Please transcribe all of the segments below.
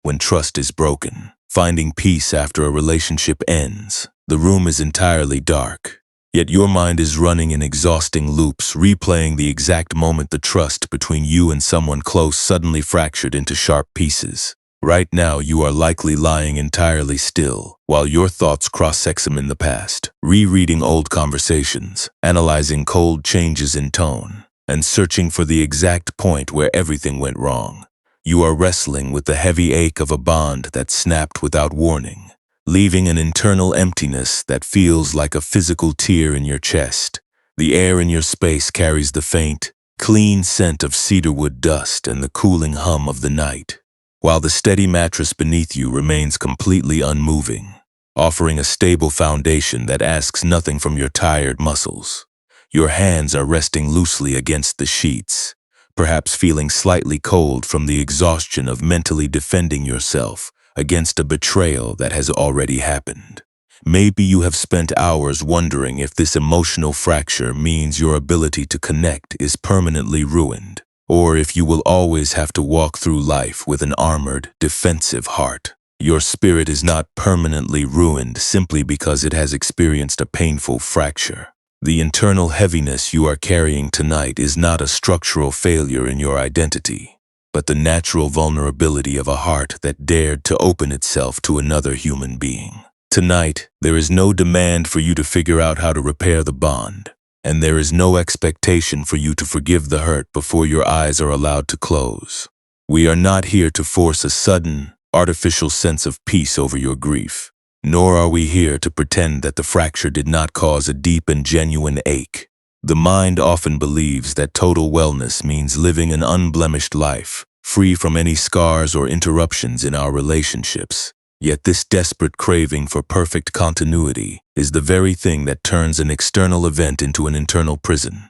when trust is broken, finding peace after a relationship ends. The room is entirely dark, yet your mind is running in exhausting loops, replaying the exact moment the trust between you and someone close suddenly fractured into sharp pieces. Right now, you are likely lying entirely still, while your thoughts cross-examine the past, rereading old conversations, analyzing cold changes in tone, and searching for the exact point where everything went wrong. You are wrestling with the heavy ache of a bond that snapped without warning, leaving an internal emptiness that feels like a physical tear in your chest. The air in your space carries the faint, clean scent of cedarwood dust and the cooling hum of the night, while the steady mattress beneath you remains completely unmoving, offering a stable foundation that asks nothing from your tired muscles. Your hands are resting loosely against the sheets, perhaps feeling slightly cold from the exhaustion of mentally defending yourself against a betrayal that has already happened. Maybe you have spent hours wondering if this emotional fracture means your ability to connect is permanently ruined, or if you will always have to walk through life with an armored, defensive heart. Your spirit is not permanently ruined simply because it has experienced a painful fracture. The internal heaviness you are carrying tonight is not a structural failure in your identity, but the natural vulnerability of a heart that dared to open itself to another human being. Tonight, there is no demand for you to figure out how to repair the bond, and there is no expectation for you to forgive the hurt before your eyes are allowed to close. We are not here to force a sudden, artificial sense of peace over your grief, nor are we here to pretend that the fracture did not cause a deep and genuine ache. The mind often believes that total wellness means living an unblemished life, free from any scars or interruptions in our relationships. Yet this desperate craving for perfect continuity is the very thing that turns an external event into an internal prison.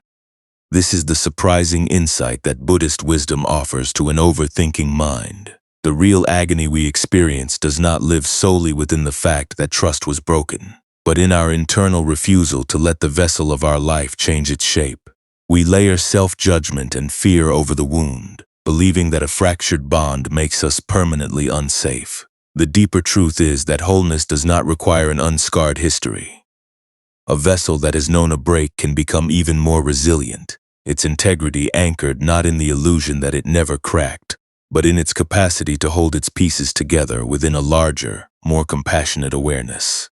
This is the surprising insight that Buddhist wisdom offers to an overthinking mind. The real agony we experience does not live solely within the fact that trust was broken, but in our internal refusal to let the vessel of our life change its shape. We layer self-judgment and fear over the wound, believing that a fractured bond makes us permanently unsafe. The deeper truth is that wholeness does not require an unscarred history. A vessel that has known a break can become even more resilient, its integrity anchored not in the illusion that it never cracked, but in its capacity to hold its pieces together within a larger, more compassionate awareness.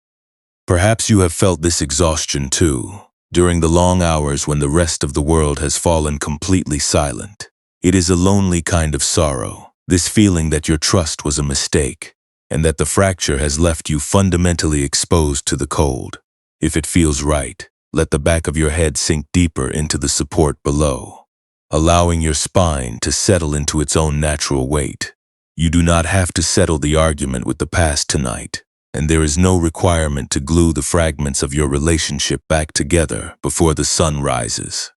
Perhaps you have felt this exhaustion too, during the long hours when the rest of the world has fallen completely silent. It is a lonely kind of sorrow, this feeling that your trust was a mistake, and that the fracture has left you fundamentally exposed to the cold. If it feels right, let the back of your head sink deeper into the support below, allowing your spine to settle into its own natural weight. You do not have to settle the argument with the past tonight, and there is no requirement to glue the fragments of your relationship back together before the sun rises.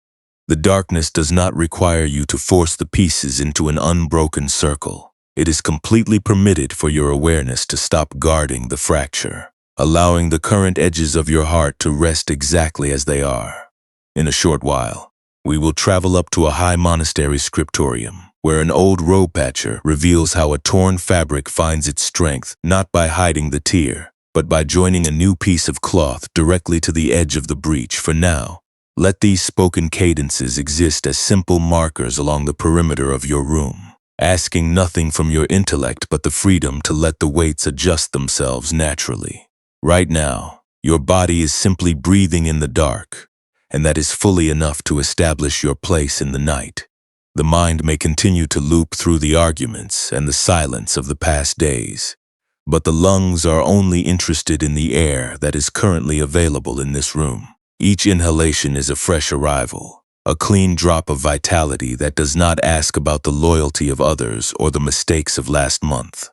The darkness does not require you to force the pieces into an unbroken circle. It is completely permitted for your awareness to stop guarding the fracture, allowing the current edges of your heart to rest exactly as they are. In a short while, we will travel up to a high monastery scriptorium, where an old robe patcher reveals how a torn fabric finds its strength not by hiding the tear, but by joining a new piece of cloth directly to the edge of the breach. For now, let these spoken cadences exist as simple markers along the perimeter of your room, asking nothing from your intellect but the freedom to let the weights adjust themselves naturally. Right now, your body is simply breathing in the dark, and that is fully enough to establish your place in the night. The mind may continue to loop through the arguments and the silence of the past days, but the lungs are only interested in the air that is currently available in this room. Each inhalation is a fresh arrival, a clean drop of vitality that does not ask about the loyalty of others or the mistakes of last month.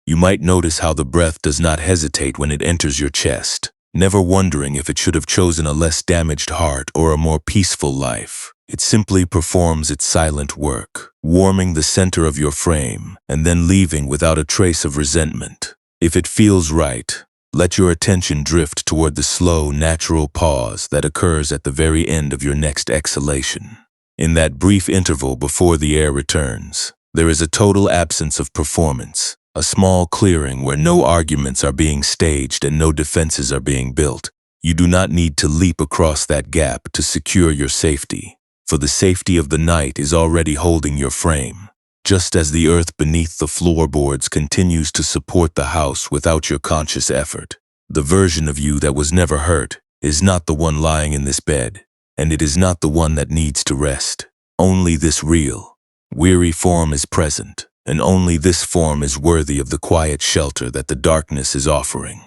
You might notice how the breath does not hesitate when it enters your chest, never wondering if it should have chosen a less damaged heart or a more peaceful life. It simply performs its silent work, warming the center of your frame and then leaving without a trace of resentment. If it feels right, let your attention drift toward the slow, natural pause that occurs at the very end of your next exhalation. In that brief interval before the air returns, there is a total absence of performance, a small clearing where no arguments are being staged and no defenses are being built. You do not need to leap across that gap to secure your safety, for the safety of the night is already holding your frame, just as the earth beneath the floorboards continues to support the house without your conscious effort. The version of you that was never hurt is not the one lying in this bed, and it is not the one that needs to rest. Only this real, weary form is present, and only this form is worthy of the quiet shelter that the darkness is offering.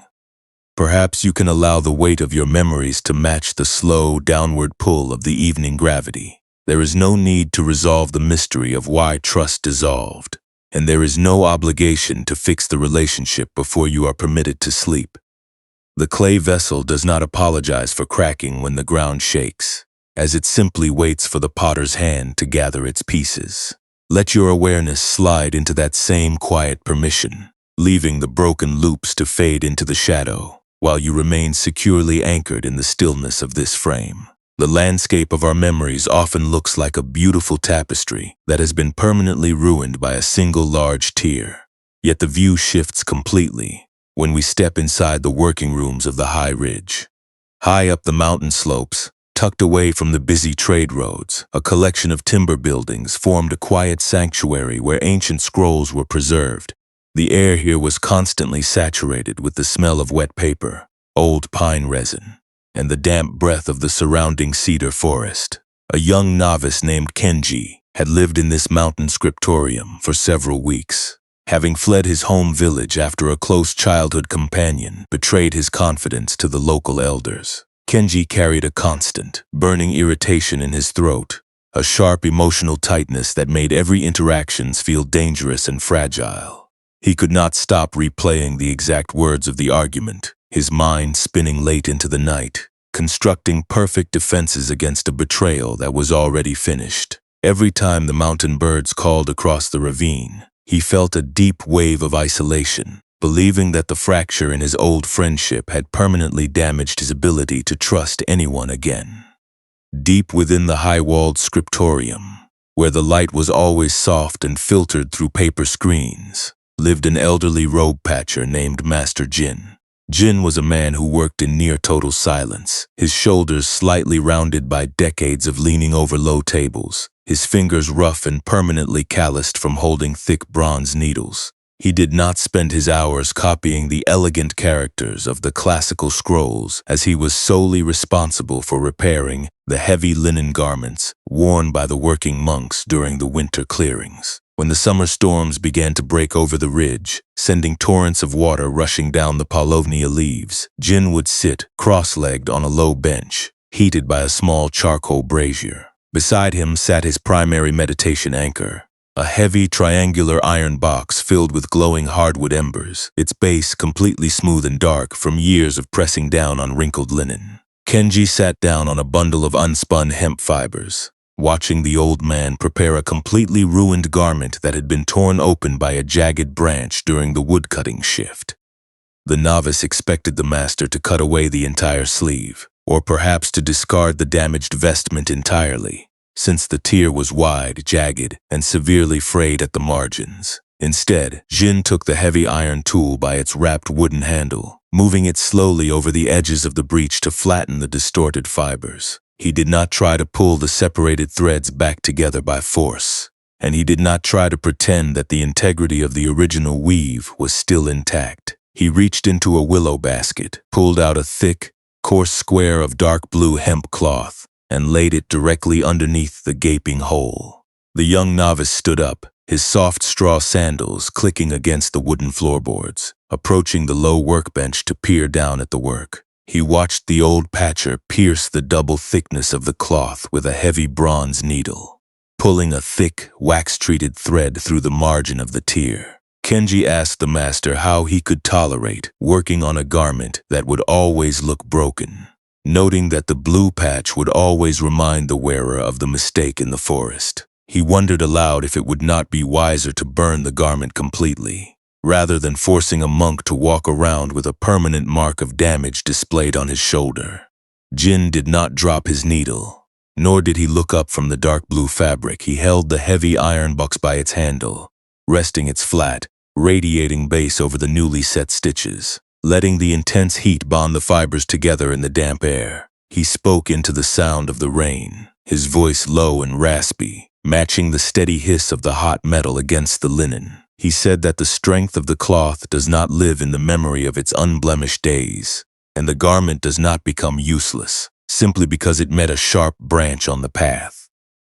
Perhaps you can allow the weight of your memories to match the slow, downward pull of the evening gravity. There is no need to resolve the mystery of why trust dissolved, and there is no obligation to fix the relationship before you are permitted to sleep. The clay vessel does not apologize for cracking when the ground shakes, as it simply waits for the potter's hand to gather its pieces. Let your awareness slide into that same quiet permission, leaving the broken loops to fade into the shadow, while you remain securely anchored in the stillness of this frame. The landscape of our memories often looks like a beautiful tapestry that has been permanently ruined by a single large tear. Yet the view shifts completely when we step inside the working rooms of the high ridge. High up the mountain slopes, tucked away from the busy trade roads, a collection of timber buildings formed a quiet sanctuary where ancient scrolls were preserved. The air here was constantly saturated with the smell of wet paper, old pine resin, and the damp breath of the surrounding cedar forest. A young novice named Kenji had lived in this mountain scriptorium for several weeks. Having fled his home village after a close childhood companion betrayed his confidence to the local elders, Kenji carried a constant, burning irritation in his throat, a sharp emotional tightness that made every interaction feel dangerous and fragile. He could not stop replaying the exact words of the argument, his mind spinning late into the night, constructing perfect defenses against a betrayal that was already finished. Every time the mountain birds called across the ravine, he felt a deep wave of isolation, believing that the fracture in his old friendship had permanently damaged his ability to trust anyone again. Deep within the high-walled scriptorium, where the light was always soft and filtered through paper screens, lived an elderly robe patcher named Master Jin. Jin was a man who worked in near-total silence, his shoulders slightly rounded by decades of leaning over low tables, his fingers rough and permanently calloused from holding thick bronze needles. He did not spend his hours copying the elegant characters of the classical scrolls, as he was solely responsible for repairing the heavy linen garments worn by the working monks during the winter clearings. When the summer storms began to break over the ridge, sending torrents of water rushing down the palovnia leaves, Jin would sit cross-legged on a low bench, heated by a small charcoal brazier. Beside him sat his primary meditation anchor, a heavy triangular iron box filled with glowing hardwood embers, its base completely smooth and dark from years of pressing down on wrinkled linen. Kenji sat down on a bundle of unspun hemp fibers, watching the old man prepare a completely ruined garment that had been torn open by a jagged branch during the woodcutting shift. The novice expected the master to cut away the entire sleeve, or perhaps to discard the damaged vestment entirely, since the tear was wide, jagged, and severely frayed at the margins. Instead, Jin took the heavy iron tool by its wrapped wooden handle, moving it slowly over the edges of the breach to flatten the distorted fibers. He did not try to pull the separated threads back together by force, and he did not try to pretend that the integrity of the original weave was still intact. He reached into a willow basket, pulled out a thick, coarse square of dark blue hemp cloth, and laid it directly underneath the gaping hole. The young novice stood up, his soft straw sandals clicking against the wooden floorboards, approaching the low workbench to peer down at the work. He watched the old patcher pierce the double thickness of the cloth with a heavy bronze needle, pulling a thick, wax-treated thread through the margin of the tear. Kenji asked the master how he could tolerate working on a garment that would always look broken, noting that the blue patch would always remind the wearer of the mistake in the forest. He wondered aloud if it would not be wiser to burn the garment completely, rather than forcing a monk to walk around with a permanent mark of damage displayed on his shoulder. Jin did not drop his needle, nor did he look up from the dark blue fabric. He held the heavy iron box by its handle, resting its flat, radiating base over the newly set stitches, letting the intense heat bond the fibers together in the damp air. He spoke into the sound of the rain, his voice low and raspy, matching the steady hiss of the hot metal against the linen. He said that the strength of the cloth does not live in the memory of its unblemished days, and the garment does not become useless simply because it met a sharp branch on the path.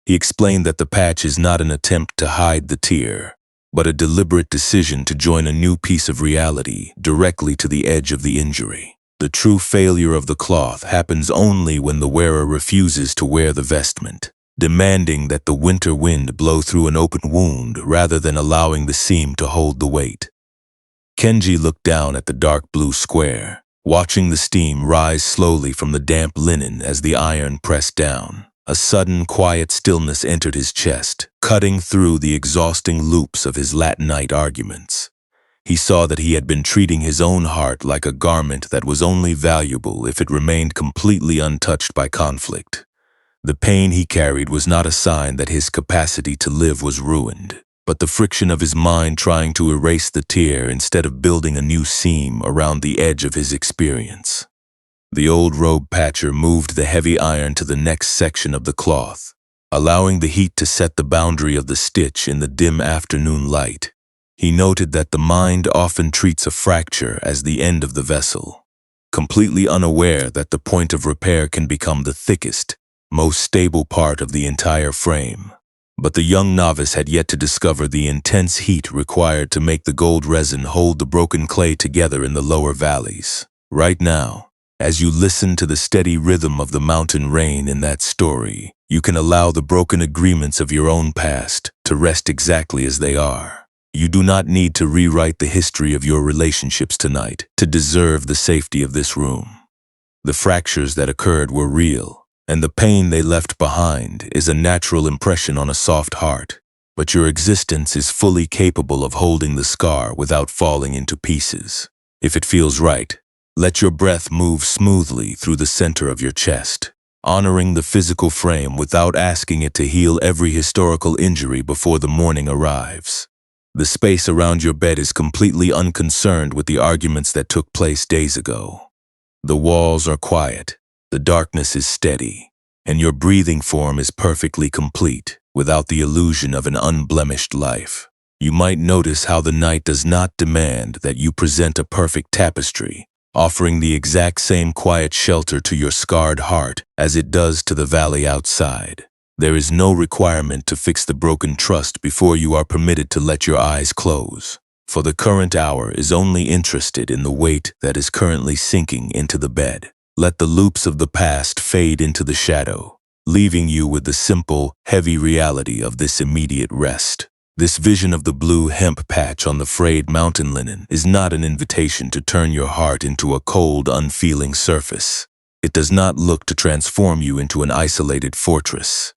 He explained that the patch is not an attempt to hide the tear, but a deliberate decision to join a new piece of reality directly to the edge of the injury. The true failure of the cloth happens only when the wearer refuses to wear the vestment, demanding that the winter wind blow through an open wound rather than allowing the seam to hold the weight. Kenji looked down at the dark blue square, watching the steam rise slowly from the damp linen as the iron pressed down. A sudden, quiet stillness entered his chest, cutting through the exhausting loops of his Latinite arguments. He saw that he had been treating his own heart like a garment that was only valuable if it remained completely untouched by conflict. The pain he carried was not a sign that his capacity to live was ruined, but the friction of his mind trying to erase the tear instead of building a new seam around the edge of his experience. The old robe patcher moved the heavy iron to the next section of the cloth, allowing the heat to set the boundary of the stitch in the dim afternoon light. He noted that the mind often treats a fracture as the end of the vessel, completely unaware that the point of repair can become the thickest, most stable part of the entire frame. But the young novice had yet to discover the intense heat required to make the gold resin hold the broken clay together in the lower valleys. Right now, as you listen to the steady rhythm of the mountain rain in that story, you can allow the broken agreements of your own past to rest exactly as they are. You do not need to rewrite the history of your relationships tonight to deserve the safety of this room. The fractures that occurred were real, and the pain they left behind is a natural impression on a soft heart, but your existence is fully capable of holding the scar without falling into pieces. If it feels right, let your breath move smoothly through the center of your chest, honoring the physical frame without asking it to heal every historical injury before the morning arrives. The space around your bed is completely unconcerned with the arguments that took place days ago. The walls are quiet, the darkness is steady, and your breathing form is perfectly complete without the illusion of an unblemished life. You might notice how the night does not demand that you present a perfect tapestry, offering the exact same quiet shelter to your scarred heart as it does to the valley outside. There is no requirement to fix the broken trust before you are permitted to let your eyes close, for the current hour is only interested in the weight that is currently sinking into the bed. Let the loops of the past fade into the shadow, leaving you with the simple, heavy reality of this immediate rest. This vision of the blue hemp patch on the frayed mountain linen is not an invitation to turn your heart into a cold, unfeeling surface. It does not look to transform you into an isolated fortress,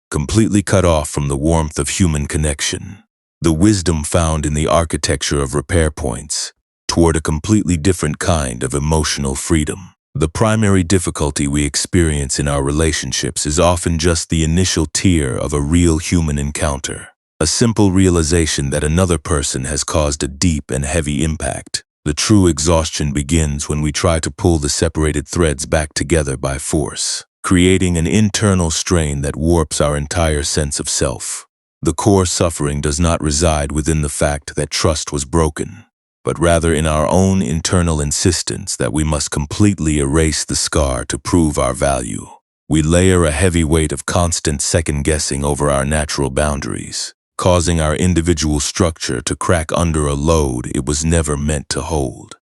completely cut off from the warmth of human connection. The wisdom found in the architecture of repair points toward a completely different kind of emotional freedom. The primary difficulty we experience in our relationships is often just the initial tear of a real human encounter. A simple realization that another person has caused a deep and heavy impact. The true exhaustion begins when we try to pull the separated threads back together by force, creating an internal strain that warps our entire sense of self. The core suffering does not reside within the fact that trust was broken, but rather in our own internal insistence that we must completely erase the scar to prove our value. We layer a heavy weight of constant second-guessing over our natural boundaries, causing our individual structure to crack under a load it was never meant to hold.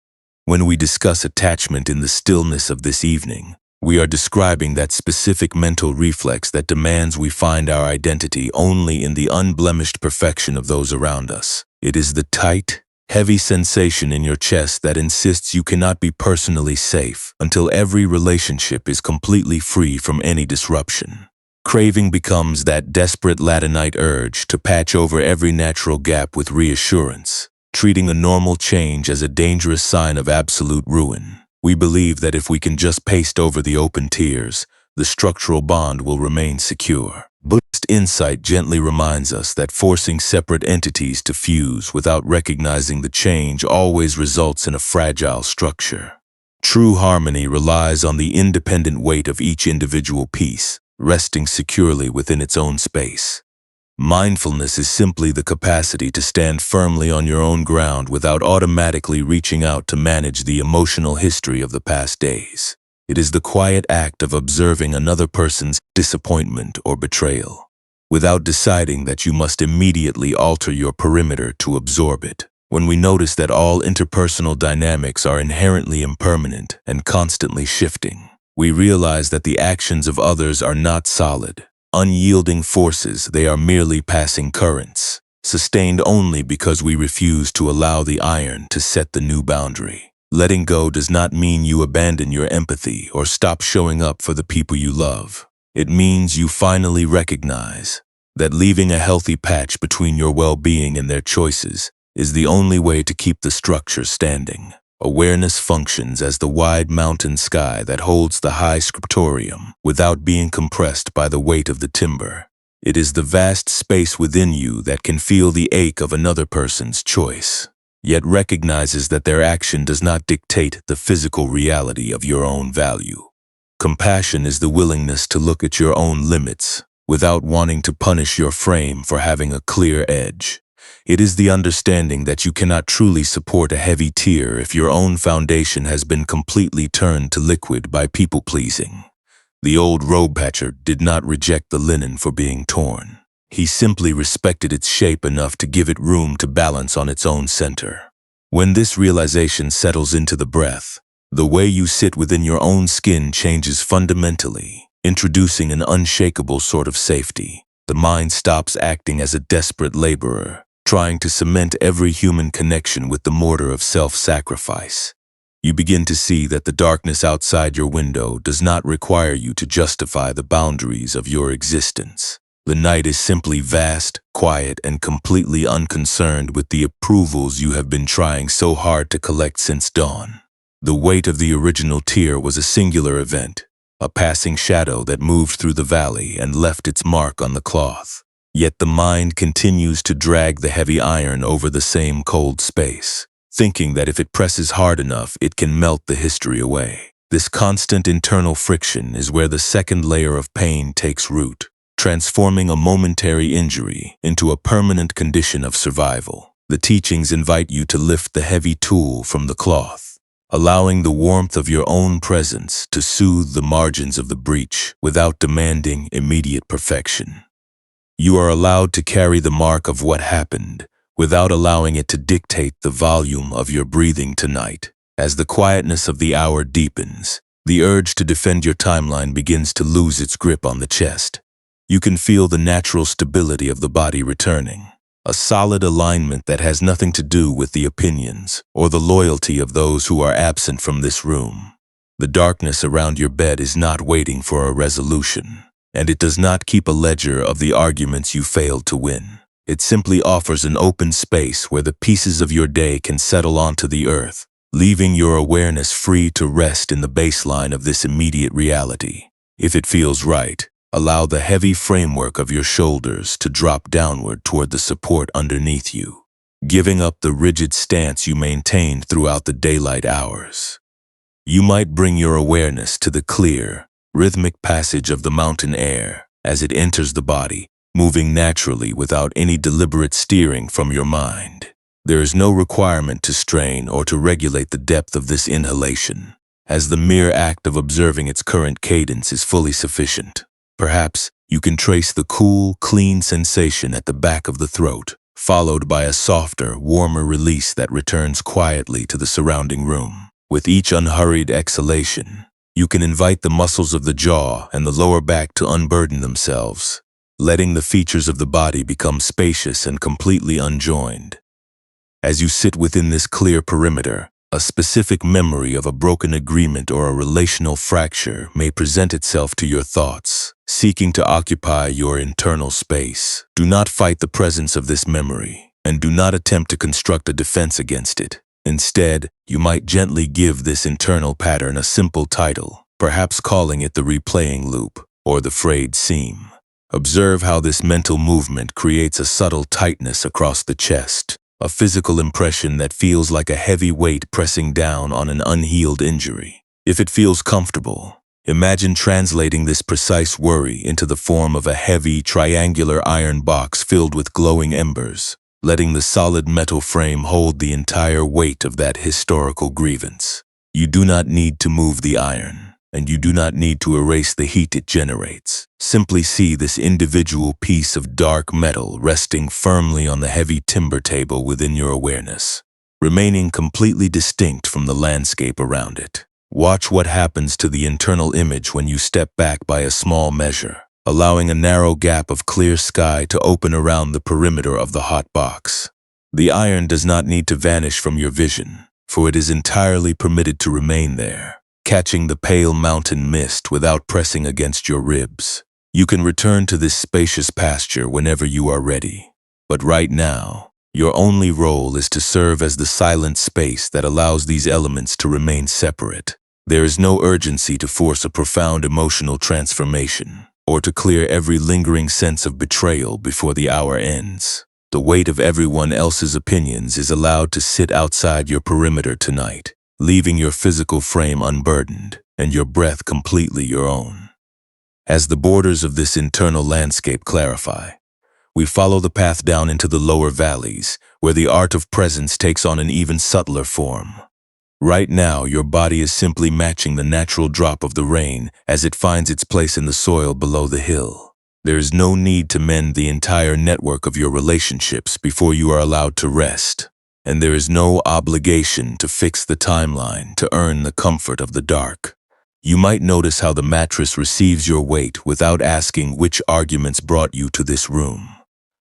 When we discuss attachment in the stillness of this evening, we are describing that specific mental reflex that demands we find our identity only in the unblemished perfection of those around us. It is the tight, heavy sensation in your chest that insists you cannot be personally safe until every relationship is completely free from any disruption. Craving becomes that desperate Latinite urge to patch over every natural gap with reassurance, treating a normal change as a dangerous sign of absolute ruin. We believe that if we can just paste over the open tears, the structural bond will remain secure. Buddhist Buddhist insight gently reminds us that forcing separate entities to fuse without recognizing the change always results in a fragile structure. True harmony relies on the independent weight of each individual piece, resting securely within its own space. Mindfulness is simply the capacity to stand firmly on your own ground without automatically reaching out to manage the emotional history of the past days. It is the quiet act of observing another person's disappointment or betrayal, without deciding that you must immediately alter your perimeter to absorb it. When we notice that all interpersonal dynamics are inherently impermanent and constantly shifting, we realize that the actions of others are not solid, unyielding forces. They are merely passing currents, sustained only because we refuse to allow the iron to set the new boundary. Letting go does not mean you abandon your empathy or stop showing up for the people you love. It means you finally recognize that leaving a healthy patch between your well-being and their choices is the only way to keep the structure standing. Awareness functions as the wide mountain sky that holds the high scriptorium without being compressed by the weight of the timber. It is the vast space within you that can feel the ache of another person's choice, yet recognizes that their action does not dictate the physical reality of your own value. Compassion is the willingness to look at your own limits without wanting to punish your frame for having a clear edge. It is the understanding that you cannot truly support a heavy tear if your own foundation has been completely turned to liquid by people-pleasing. The old robe patcher did not reject the linen for being torn. He simply respected its shape enough to give it room to balance on its own center. When this realization settles into the breath, the way you sit within your own skin changes fundamentally, introducing an unshakable sort of safety. The mind stops acting as a desperate laborer, trying to cement every human connection with the mortar of self-sacrifice. You begin to see that the darkness outside your window does not require you to justify the boundaries of your existence. The night is simply vast, quiet, and completely unconcerned with the approvals you have been trying so hard to collect since dawn. The weight of the original tear was a singular event, a passing shadow that moved through the valley and left its mark on the cloth. Yet the mind continues to drag the heavy iron over the same cold space, thinking that if it presses hard enough, it can melt the history away. This constant internal friction is where the second layer of pain takes root, transforming a momentary injury into a permanent condition of survival. The teachings invite you to lift the heavy tool from the cloth, allowing the warmth of your own presence to soothe the margins of the breach without demanding immediate perfection. You are allowed to carry the mark of what happened without allowing it to dictate the volume of your breathing tonight. As the quietness of the hour deepens, the urge to defend your timeline begins to lose its grip on the chest. You can feel the natural stability of the body returning, a solid alignment that has nothing to do with the opinions or the loyalty of those who are absent from this room. The darkness around your bed is not waiting for a resolution, and it does not keep a ledger of the arguments you failed to win. It simply offers an open space where the pieces of your day can settle onto the earth, leaving your awareness free to rest in the baseline of this immediate reality. If it feels right, allow the heavy framework of your shoulders to drop downward toward the support underneath you, giving up the rigid stance you maintained throughout the daylight hours. You might bring your awareness to the clear, rhythmic passage of the mountain air as it enters the body, moving naturally without any deliberate steering from your mind. There is no requirement to strain or to regulate the depth of this inhalation, as the mere act of observing its current cadence is fully sufficient. Perhaps you can trace the cool, clean sensation at the back of the throat, followed by a softer, warmer release that returns quietly to the surrounding room. With each unhurried exhalation, you can invite the muscles of the jaw and the lower back to unburden themselves, letting the features of the body become spacious and completely unjoined. As you sit within this clear perimeter, a specific memory of a broken agreement or a relational fracture may present itself to your thoughts, seeking to occupy your internal space. Do not fight the presence of this memory, and do not attempt to construct a defense against it. Instead, you might gently give this internal pattern a simple title, perhaps calling it the replaying loop or the frayed seam. Observe how this mental movement creates a subtle tightness across the chest, a physical impression that feels like a heavy weight pressing down on an unhealed injury. If it feels comfortable, imagine translating this precise worry into the form of a heavy, triangular iron box filled with glowing embers, letting the solid metal frame hold the entire weight of that historical grievance. You do not need to move the iron, and you do not need to erase the heat it generates. Simply see this individual piece of dark metal resting firmly on the heavy timber table within your awareness, remaining completely distinct from the landscape around it. Watch what happens to the internal image when you step back by a small measure, allowing a narrow gap of clear sky to open around the perimeter of the hot box. The iron does not need to vanish from your vision, for it is entirely permitted to remain there, catching the pale mountain mist without pressing against your ribs. You can return to this spacious pasture whenever you are ready. But right now, your only role is to serve as the silent space that allows these elements to remain separate. There is no urgency to force a profound emotional transformation, or to clear every lingering sense of betrayal before the hour ends. The weight of everyone else's opinions is allowed to sit outside your perimeter tonight, leaving your physical frame unburdened and your breath completely your own. As the borders of this internal landscape clarify, we follow the path down into the lower valleys, where the art of presence takes on an even subtler form. Right now, your body is simply matching the natural drop of the rain as it finds its place in the soil below the hill. There is no need to mend the entire network of your relationships before you are allowed to rest, and there is no obligation to fix the timeline to earn the comfort of the dark. You might notice how the mattress receives your weight without asking which arguments brought you to this room,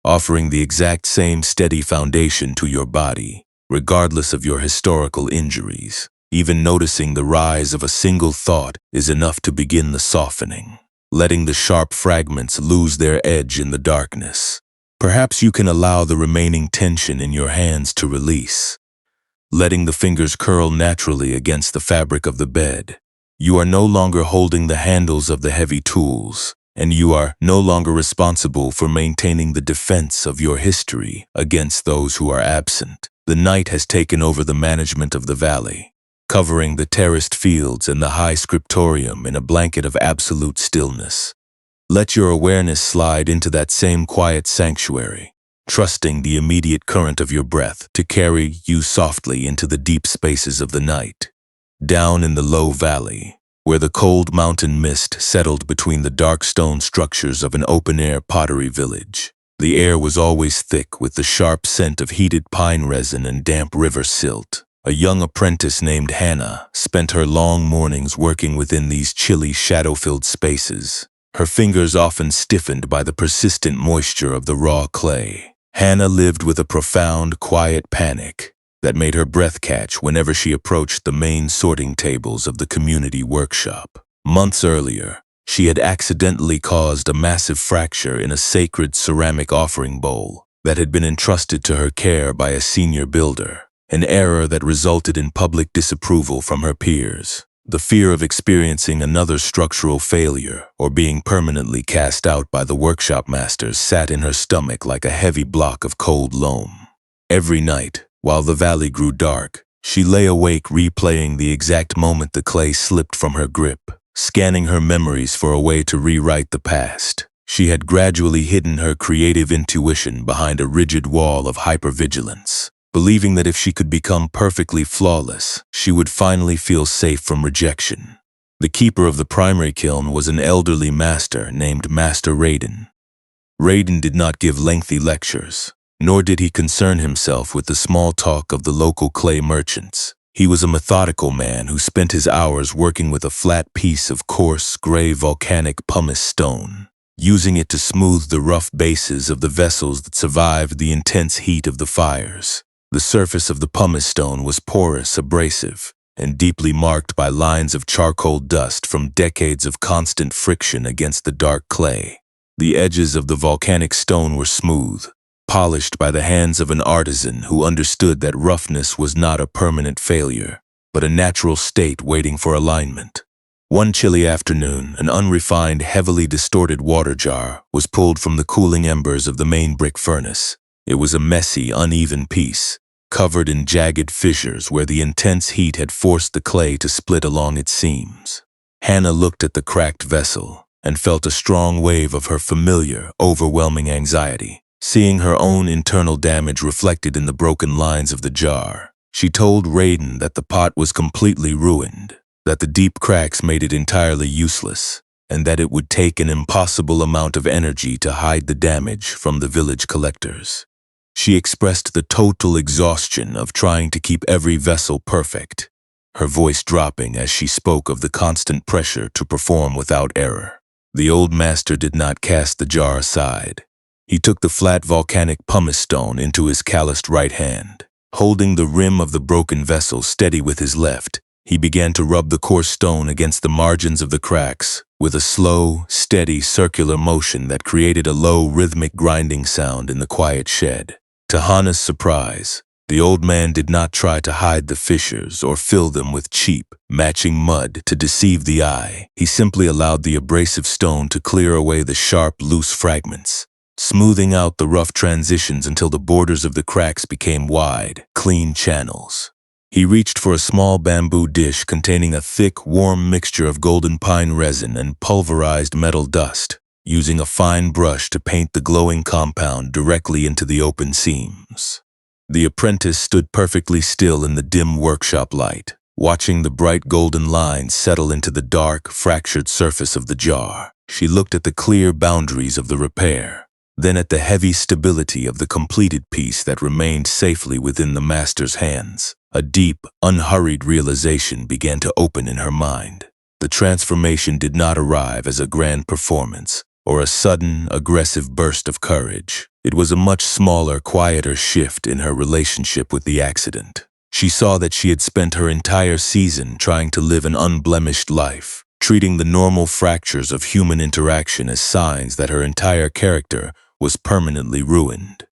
offering the exact same steady foundation to your body, regardless of your historical injuries. Even noticing the rise of a single thought is enough to begin the softening, letting the sharp fragments lose their edge in the darkness. Perhaps you can allow the remaining tension in your hands to release, letting the fingers curl naturally against the fabric of the bed. You are no longer holding the handles of the heavy tools, and you are no longer responsible for maintaining the defense of your history against those who are absent. The night has taken over the management of the valley, covering the terraced fields and the high scriptorium in a blanket of absolute stillness. Let your awareness slide into that same quiet sanctuary, trusting the immediate current of your breath to carry you softly into the deep spaces of the night. Down in the low valley, where the cold mountain mist settled between the dark stone structures of an open-air pottery village, the air was always thick with the sharp scent of heated pine resin and damp river silt. A young apprentice named Hannah spent her long mornings working within these chilly, shadow-filled spaces, her fingers often stiffened by the persistent moisture of the raw clay. Hannah lived with a profound, quiet panic that made her breath catch whenever she approached the main sorting tables of the community workshop. Months earlier, she had accidentally caused a massive fracture in a sacred ceramic offering bowl that had been entrusted to her care by a senior builder, an error that resulted in public disapproval from her peers. The fear of experiencing another structural failure or being permanently cast out by the workshop masters sat in her stomach like a heavy block of cold loam. Every night, while the valley grew dark, she lay awake replaying the exact moment the clay slipped from her grip, scanning her memories for a way to rewrite the past. She had gradually hidden her creative intuition behind a rigid wall of hypervigilance, believing that if she could become perfectly flawless, she would finally feel safe from rejection. The keeper of the primary kiln was an elderly master named Master Raiden. Raiden did not give lengthy lectures, nor did he concern himself with the small talk of the local clay merchants. He was a methodical man who spent his hours working with a flat piece of coarse, gray volcanic pumice stone, using it to smooth the rough bases of the vessels that survived the intense heat of the fires. The surface of the pumice stone was porous, abrasive, and deeply marked by lines of charcoal dust from decades of constant friction against the dark clay. The edges of the volcanic stone were smooth, polished by the hands of an artisan who understood that roughness was not a permanent failure, but a natural state waiting for alignment. One chilly afternoon, an unrefined, heavily distorted water jar was pulled from the cooling embers of the main brick furnace. It was a messy, uneven piece, covered in jagged fissures where the intense heat had forced the clay to split along its seams. Hannah looked at the cracked vessel and felt a strong wave of her familiar, overwhelming anxiety, seeing her own internal damage reflected in the broken lines of the jar. She told Raiden that the pot was completely ruined, that the deep cracks made it entirely useless, and that it would take an impossible amount of energy to hide the damage from the village collectors. She expressed the total exhaustion of trying to keep every vessel perfect, her voice dropping as she spoke of the constant pressure to perform without error. The old master did not cast the jar aside. He took the flat volcanic pumice stone into his calloused right hand. Holding the rim of the broken vessel steady with his left, he began to rub the coarse stone against the margins of the cracks with a slow, steady, circular motion that created a low, rhythmic grinding sound in the quiet shed. To Hannah's surprise, the old man did not try to hide the fissures or fill them with cheap, matching mud to deceive the eye. He simply allowed the abrasive stone to clear away the sharp, loose fragments, smoothing out the rough transitions until the borders of the cracks became wide, clean channels. He reached for a small bamboo dish containing a thick, warm mixture of golden pine resin and pulverized metal dust, using a fine brush to paint the glowing compound directly into the open seams. The apprentice stood perfectly still in the dim workshop light, watching the bright golden lines settle into the dark, fractured surface of the jar. She looked at the clear boundaries of the repair, then at the heavy stability of the completed piece that remained safely within the master's hands. A deep, unhurried realization began to open in her mind. The transformation did not arrive as a grand performance or a sudden, aggressive burst of courage. It was a much smaller, quieter shift in her relationship with the accident. She saw that she had spent her entire season trying to live an unblemished life, treating the normal fractures of human interaction as signs that her entire character was permanently ruined.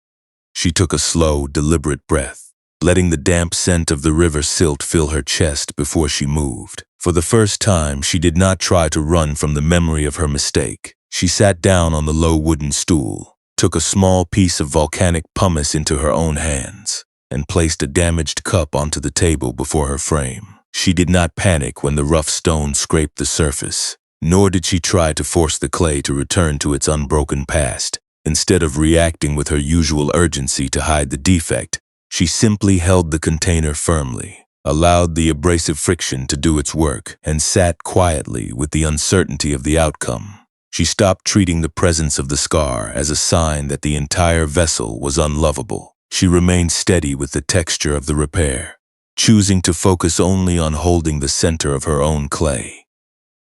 She took a slow, deliberate breath, letting the damp scent of the river silt fill her chest before she moved. For the first time, she did not try to run from the memory of her mistake. She sat down on the low wooden stool, took a small piece of volcanic pumice into her own hands, and placed a damaged cup onto the table before her frame. She did not panic when the rough stone scraped the surface, nor did she try to force the clay to return to its unbroken past. Instead of reacting with her usual urgency to hide the defect, she simply held the container firmly, allowed the abrasive friction to do its work, and sat quietly with the uncertainty of the outcome. She stopped treating the presence of the scar as a sign that the entire vessel was unlovable. She remained steady with the texture of the repair, choosing to focus only on holding the center of her own clay.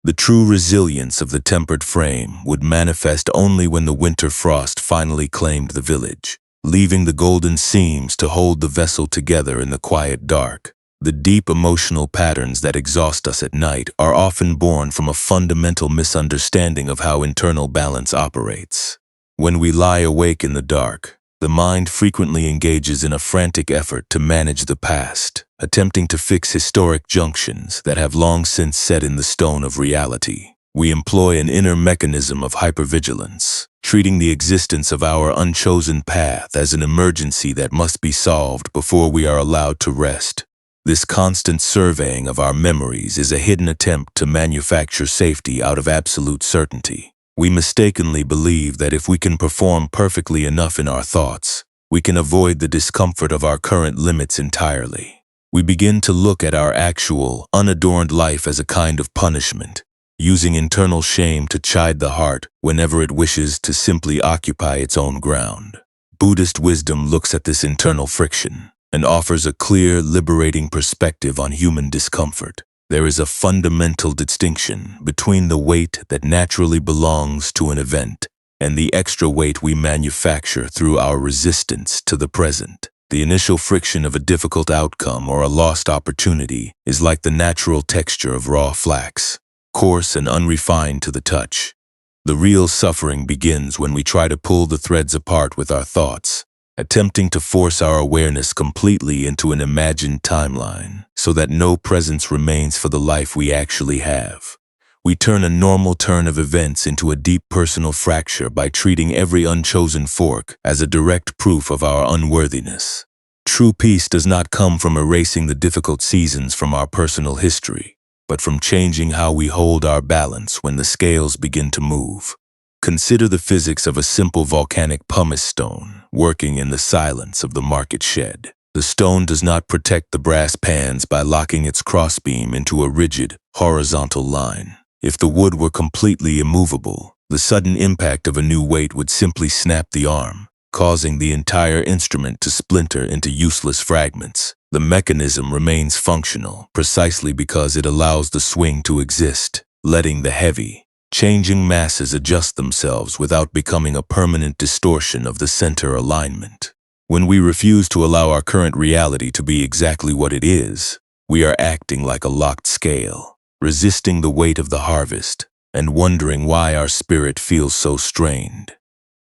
The true resilience of the tempered frame would manifest only when the winter frost finally claimed the village, leaving the golden seams to hold the vessel together in the quiet dark. The deep emotional patterns that exhaust us at night are often born from a fundamental misunderstanding of how internal balance operates. When we lie awake in the dark, the mind frequently engages in a frantic effort to manage the past, attempting to fix historic junctions that have long since set in the stone of reality. We employ an inner mechanism of hypervigilance, treating the existence of our unchosen path as an emergency that must be solved before we are allowed to rest. This constant surveying of our memories is a hidden attempt to manufacture safety out of absolute certainty. We mistakenly believe that if we can perform perfectly enough in our thoughts, we can avoid the discomfort of our current limits entirely. We begin to look at our actual, unadorned life as a kind of punishment, using internal shame to chide the heart whenever it wishes to simply occupy its own ground. Buddhist wisdom looks at this internal friction and offers a clear, liberating perspective on human discomfort. There is a fundamental distinction between the weight that naturally belongs to an event and the extra weight we manufacture through our resistance to the present. The initial friction of a difficult outcome or a lost opportunity is like the natural texture of raw flax, coarse and unrefined to the touch. The real suffering begins when we try to pull the threads apart with our thoughts, attempting to force our awareness completely into an imagined timeline so that no presence remains for the life we actually have. We turn a normal turn of events into a deep personal fracture by treating every unchosen fork as a direct proof of our unworthiness. True peace does not come from erasing the difficult seasons from our personal history, but from changing how we hold our balance when the scales begin to move. Consider the physics of a simple volcanic pumice stone working in the silence of the market shed. The stone does not protect the brass pans by locking its crossbeam into a rigid, horizontal line. If the wood were completely immovable, the sudden impact of a new weight would simply snap the arm, causing the entire instrument to splinter into useless fragments. The mechanism remains functional precisely because it allows the swing to exist, letting the heavy, changing masses adjust themselves without becoming a permanent distortion of the center alignment. When we refuse to allow our current reality to be exactly what it is, we are acting like a locked scale, resisting the weight of the harvest, and wondering why our spirit feels so strained.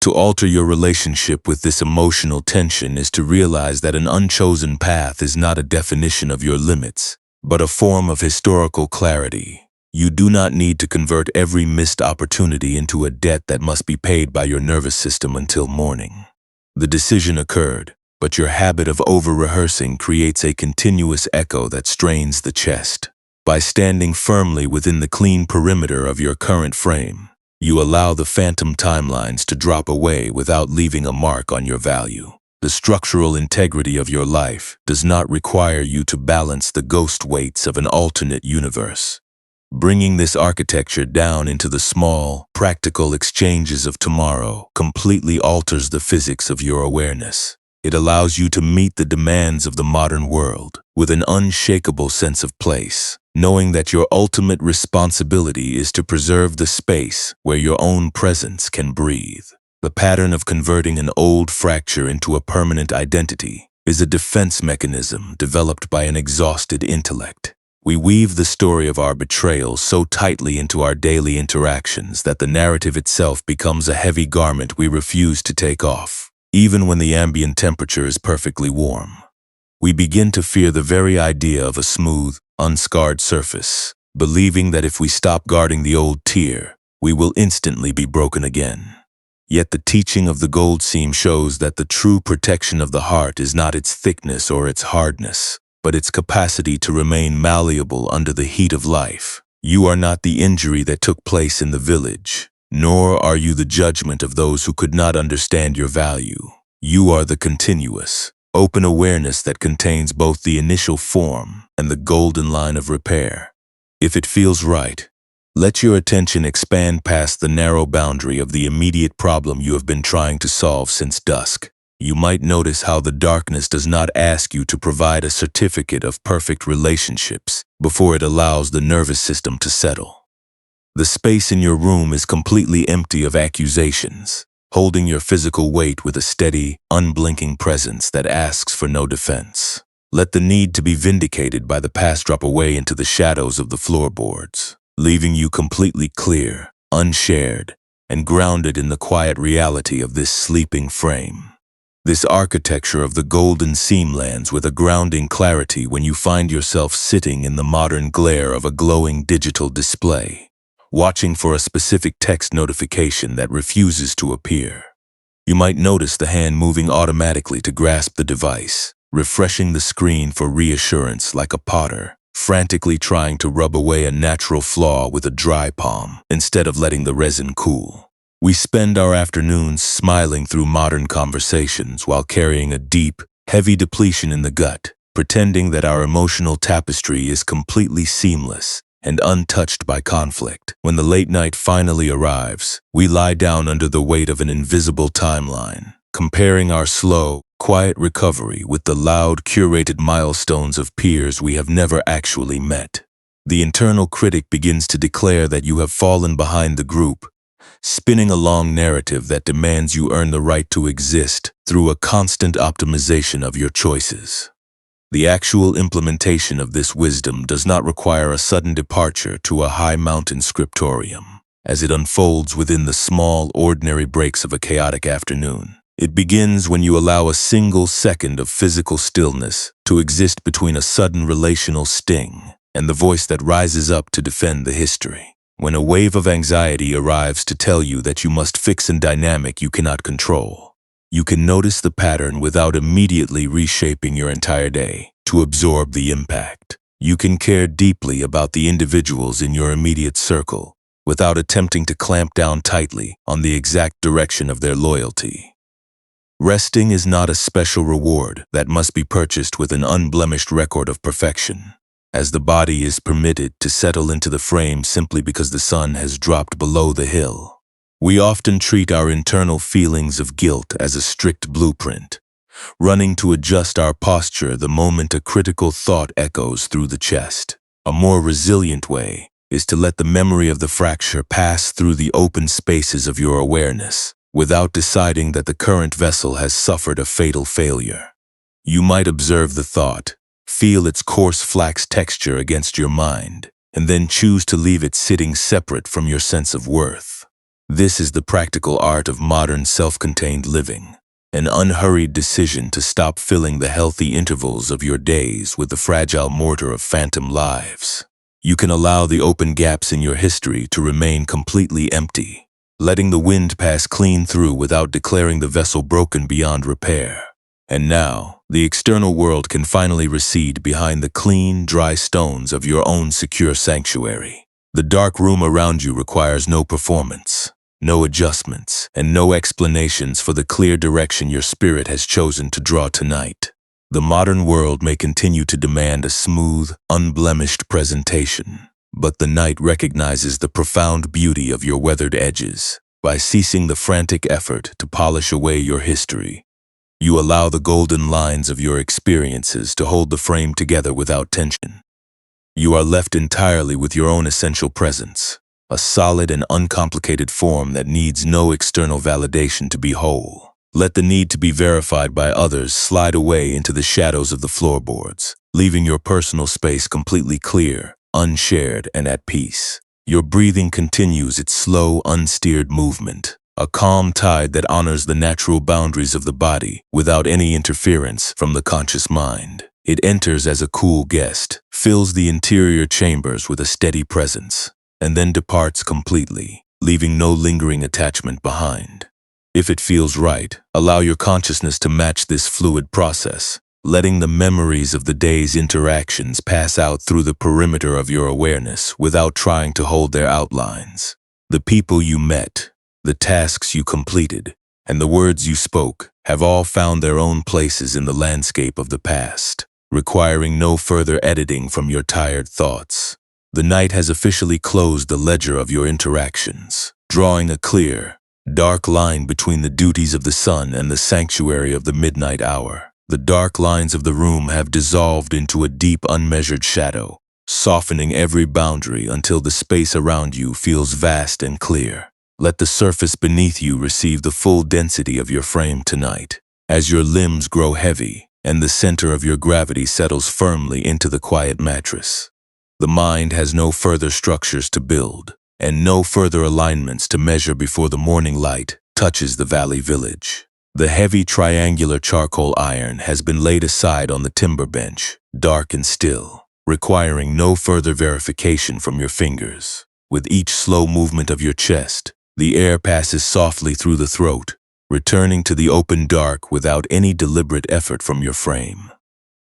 To alter your relationship with this emotional tension is to realize that an unchosen path is not a definition of your limits, but a form of historical clarity. You do not need to convert every missed opportunity into a debt that must be paid by your nervous system until morning. The decision occurred, but your habit of over-rehearsing creates a continuous echo that strains the chest. By standing firmly within the clean perimeter of your current frame, you allow the phantom timelines to drop away without leaving a mark on your value. The structural integrity of your life does not require you to balance the ghost weights of an alternate universe. Bringing this architecture down into the small, practical exchanges of tomorrow completely alters the physics of your awareness. It allows you to meet the demands of the modern world with an unshakable sense of place, knowing that your ultimate responsibility is to preserve the space where your own presence can breathe. The pattern of converting an old fracture into a permanent identity is a defense mechanism developed by an exhausted intellect. We weave the story of our betrayal so tightly into our daily interactions that the narrative itself becomes a heavy garment we refuse to take off, even when the ambient temperature is perfectly warm. We begin to fear the very idea of a smooth, unscarred surface, believing that if we stop guarding the old tear, we will instantly be broken again. Yet the teaching of the gold seam shows that the true protection of the heart is not its thickness or its hardness, but its capacity to remain malleable under the heat of life. You are not the injury that took place in the village, nor are you the judgment of those who could not understand your value. You are the continuous, open awareness that contains both the initial form and the golden line of repair. If it feels right, let your attention expand past the narrow boundary of the immediate problem you have been trying to solve since dusk. You might notice how the darkness does not ask you to provide a certificate of perfect relationships before it allows the nervous system to settle. The space in your room is completely empty of accusations, holding your physical weight with a steady, unblinking presence that asks for no defense. Let the need to be vindicated by the past drop away into the shadows of the floorboards, leaving you completely clear, unshared, and grounded in the quiet reality of this sleeping frame. This architecture of the golden seam lands with a grounding clarity when you find yourself sitting in the modern glare of a glowing digital display, watching for a specific text notification that refuses to appear. You might notice the hand moving automatically to grasp the device, refreshing the screen for reassurance like a potter, frantically trying to rub away a natural flaw with a dry palm instead of letting the resin cool. We spend our afternoons smiling through modern conversations while carrying a deep, heavy depletion in the gut, pretending that our emotional tapestry is completely seamless and untouched by conflict. When the late night finally arrives, we lie down under the weight of an invisible timeline, comparing our slow, quiet recovery with the loud, curated milestones of peers we have never actually met. The internal critic begins to declare that you have fallen behind the group, spinning a long narrative that demands you earn the right to exist through a constant optimization of your choices. The actual implementation of this wisdom does not require a sudden departure to a high mountain scriptorium, as it unfolds within the small, ordinary breaks of a chaotic afternoon. It begins when you allow a single second of physical stillness to exist between a sudden relational sting and the voice that rises up to defend the history. when a wave of anxiety arrives to tell you that you must fix a dynamic you cannot control. You can notice the pattern without immediately reshaping your entire day to absorb the impact. You can care deeply about the individuals in your immediate circle without attempting to clamp down tightly on the exact direction of their loyalty. Resting is not a special reward that must be purchased with an unblemished record of perfection, as the body is permitted to settle into the frame simply because the sun has dropped below the hill. We often treat our internal feelings of guilt as a strict blueprint, running to adjust our posture the moment a critical thought echoes through the chest. A more resilient way is to let the memory of the fracture pass through the open spaces of your awareness, without deciding that the current vessel has suffered a fatal failure. You might observe the thought, feel its coarse flax texture against your mind, and then choose to leave it sitting separate from your sense of worth. This is the practical art of modern self-contained living, an unhurried decision to stop filling the healthy intervals of your days with the fragile mortar of phantom lives. You can allow the open gaps in your history to remain completely empty, letting the wind pass clean through without declaring the vessel broken beyond repair. And now, the external world can finally recede behind the clean, dry stones of your own secure sanctuary. The dark room around you requires no performance, no adjustments, and no explanations for the clear direction your spirit has chosen to draw tonight. The modern world may continue to demand a smooth, unblemished presentation, but the night recognizes the profound beauty of your weathered edges. By ceasing the frantic effort to polish away your history, you allow the golden lines of your experiences to hold the frame together without tension. You are left entirely with your own essential presence, a solid and uncomplicated form that needs no external validation to be whole. Let the need to be verified by others slide away into the shadows of the floorboards, leaving your personal space completely clear, unshared, and at peace. Your breathing continues its slow, unsteered movement, a calm tide that honors the natural boundaries of the body without any interference from the conscious mind. It enters as a cool guest, fills the interior chambers with a steady presence, and then departs completely, leaving no lingering attachment behind. If it feels right, allow your consciousness to match this fluid process, letting the memories of the day's interactions pass out through the perimeter of your awareness without trying to hold their outlines. The people you met, the tasks you completed, and the words you spoke have all found their own places in the landscape of the past, requiring no further editing from your tired thoughts. The night has officially closed the ledger of your interactions, drawing a clear, dark line between the duties of the sun and the sanctuary of the midnight hour. The dark lines of the room have dissolved into a deep, unmeasured shadow, softening every boundary until the space around you feels vast and clear. Let the surface beneath you receive the full density of your frame tonight, as your limbs grow heavy and the center of your gravity settles firmly into the quiet mattress. The mind has no further structures to build, and no further alignments to measure before the morning light touches the valley village. The heavy triangular charcoal iron has been laid aside on the timber bench, dark and still, requiring no further verification from your fingers. With each slow movement of your chest, the air passes softly through the throat, returning to the open dark without any deliberate effort from your frame.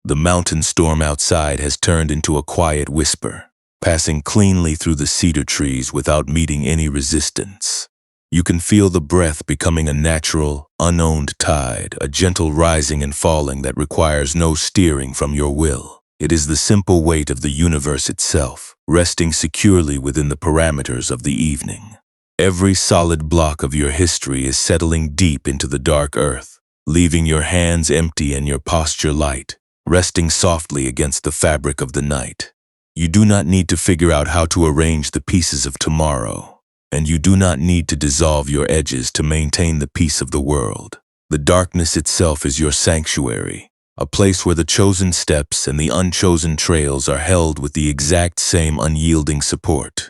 The mountain storm outside has turned into a quiet whisper, passing cleanly through the cedar trees without meeting any resistance. You can feel the breath becoming a natural, unowned tide, a gentle rising and falling that requires no steering from your will. It is the simple weight of the universe itself, resting securely within the parameters of the evening. Every solid block of your history is settling deep into the dark earth, leaving your hands empty and your posture light, resting softly against the fabric of the night. You do not need to figure out how to arrange the pieces of tomorrow, and you do not need to dissolve your edges to maintain the peace of the world. The darkness itself is your sanctuary, a place where the chosen steps and the unchosen trails are held with the exact same unyielding support.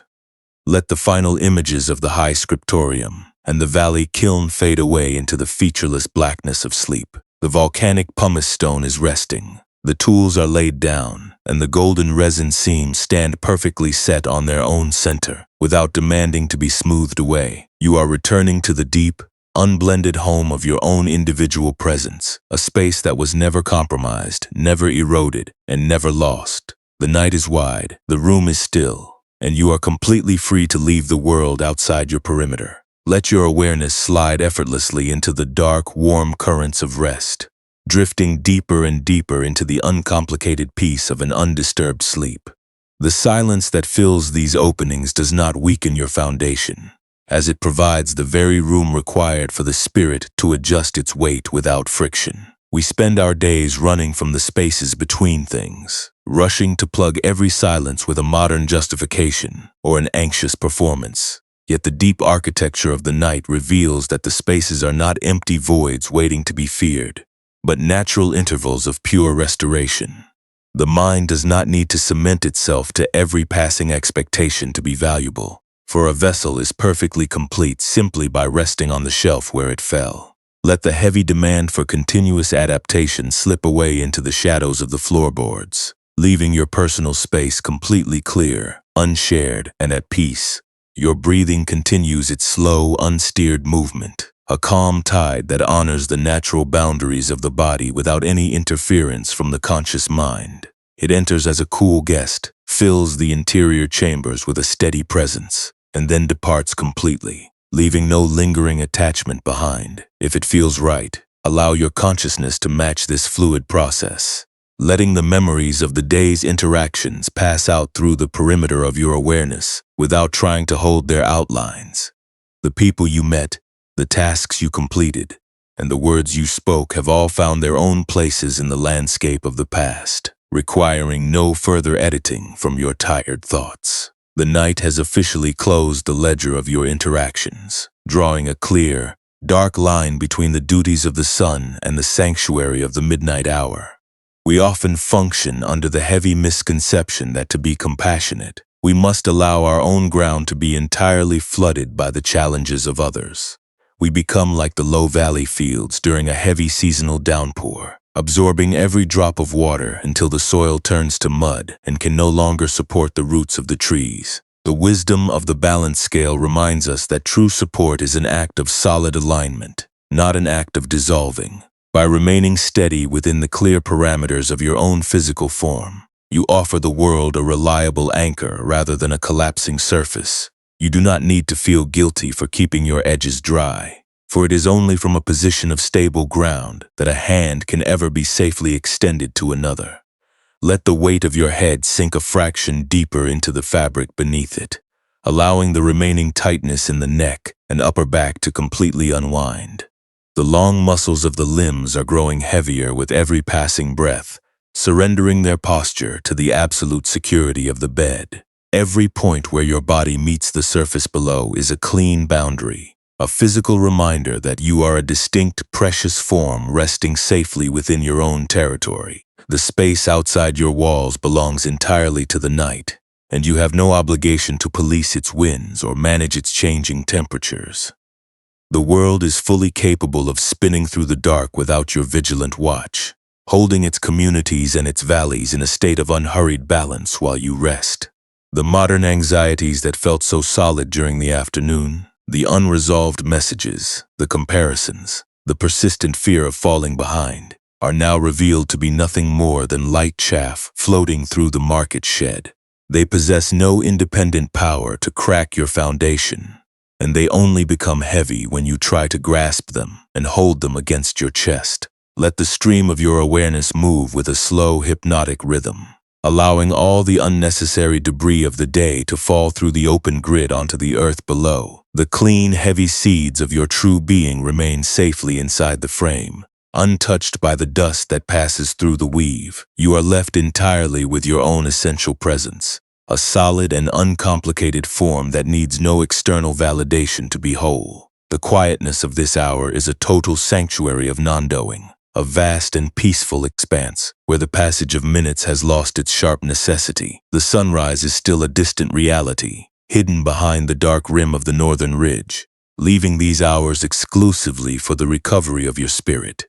Let the final images of the high scriptorium and the valley kiln fade away into the featureless blackness of sleep. The volcanic pumice stone is resting. The tools are laid down, and the golden resin seams stand perfectly set on their own center, without demanding to be smoothed away. You are returning to the deep, unblended home of your own individual presence, a space that was never compromised, never eroded, and never lost. The night is wide, the room is still, and you are completely free to leave the world outside your perimeter. Let your awareness slide effortlessly into the dark, warm currents of rest, drifting deeper and deeper into the uncomplicated peace of an undisturbed sleep. The silence that fills these openings does not weaken your foundation, as it provides the very room required for the spirit to adjust its weight without friction. We spend our days running from the spaces between things, rushing to plug every silence with a modern justification or an anxious performance. Yet the deep architecture of the night reveals that the spaces are not empty voids waiting to be feared, but natural intervals of pure restoration. The mind does not need to cement itself to every passing expectation to be valuable, for a vessel is perfectly complete simply by resting on the shelf where it fell. Let the heavy demand for continuous adaptation slip away into the shadows of the floorboards, leaving your personal space completely clear, unshared, and at peace. Your breathing continues its slow, unsteered movement, a calm tide that honors the natural boundaries of the body without any interference from the conscious mind. It enters as a cool guest, fills the interior chambers with a steady presence, and then departs completely, leaving no lingering attachment behind. If it feels right, allow your consciousness to match this fluid process, letting the memories of the day's interactions pass out through the perimeter of your awareness without trying to hold their outlines. The people you met, the tasks you completed, and the words you spoke have all found their own places in the landscape of the past, requiring no further editing from your tired thoughts. The night has officially closed the ledger of your interactions, drawing a clear, dark line between the duties of the sun and the sanctuary of the midnight hour. We often function under the heavy misconception that to be compassionate, we must allow our own ground to be entirely flooded by the challenges of others. We become like the low valley fields during a heavy seasonal downpour, absorbing every drop of water until the soil turns to mud and can no longer support the roots of the trees. The wisdom of the balance scale reminds us that true support is an act of solid alignment, not an act of dissolving. By remaining steady within the clear parameters of your own physical form, you offer the world a reliable anchor rather than a collapsing surface. You do not need to feel guilty for keeping your edges dry, for it is only from a position of stable ground that a hand can ever be safely extended to another. Let the weight of your head sink a fraction deeper into the fabric beneath it, allowing the remaining tightness in the neck and upper back to completely unwind. The long muscles of the limbs are growing heavier with every passing breath, surrendering their posture to the absolute security of the bed. Every point where your body meets the surface below is a clean boundary, a physical reminder that you are a distinct, precious form resting safely within your own territory. The space outside your walls belongs entirely to the night, and you have no obligation to police its winds or manage its changing temperatures. The world is fully capable of spinning through the dark without your vigilant watch, holding its communities and its valleys in a state of unhurried balance while you rest. The modern anxieties that felt so solid during the afternoon, the unresolved messages, the comparisons, the persistent fear of falling behind, are now revealed to be nothing more than light chaff floating through the market shed. They possess no independent power to crack your foundation, and they only become heavy when you try to grasp them and hold them against your chest. Let the stream of your awareness move with a slow, hypnotic rhythm, allowing all the unnecessary debris of the day to fall through the open grid onto the earth below. The clean, heavy seeds of your true being remain safely inside the frame, untouched by the dust that passes through the weave. You are left entirely with your own essential presence, a solid and uncomplicated form that needs no external validation to be whole. The quietness of this hour is a total sanctuary of non-doing, a vast and peaceful expanse where the passage of minutes has lost its sharp necessity. The sunrise is still a distant reality, hidden behind the dark rim of the northern ridge, leaving these hours exclusively for the recovery of your spirit.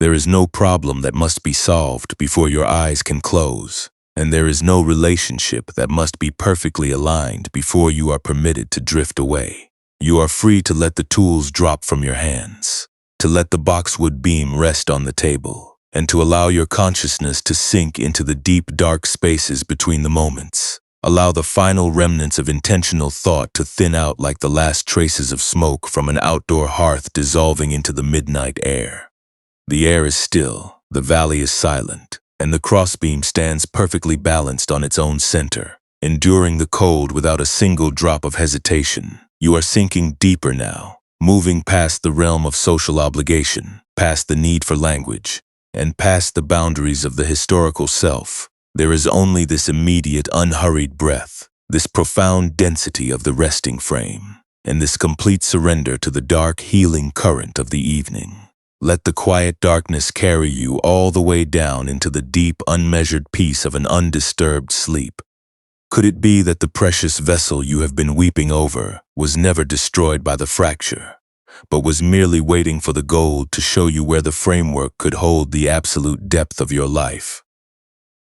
There is no problem that must be solved before your eyes can close, and there is no relationship that must be perfectly aligned before you are permitted to drift away. You are free to let the tools drop from your hands, to let the boxwood beam rest on the table, and to allow your consciousness to sink into the deep, dark spaces between the moments. Allow the final remnants of intentional thought to thin out like the last traces of smoke from an outdoor hearth dissolving into the midnight air. The air is still, the valley is silent, and the crossbeam stands perfectly balanced on its own center, enduring the cold without a single drop of hesitation. You are sinking deeper now, moving past the realm of social obligation, past the need for language, and past the boundaries of the historical self. There is only this immediate, unhurried breath, this profound density of the resting frame, and this complete surrender to the dark, healing current of the evening. Let the quiet darkness carry you all the way down into the deep, unmeasured peace of an undisturbed sleep. Could it be that the precious vessel you have been weeping over was never destroyed by the fracture, but was merely waiting for the gold to show you where the framework could hold the absolute depth of your life?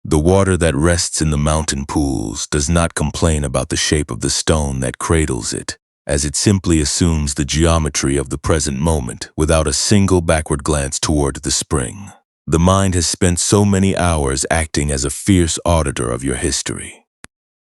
The water that rests in the mountain pools does not complain about the shape of the stone that cradles it, as it simply assumes the geometry of the present moment without a single backward glance toward the spring. The mind has spent so many hours acting as a fierce auditor of your history,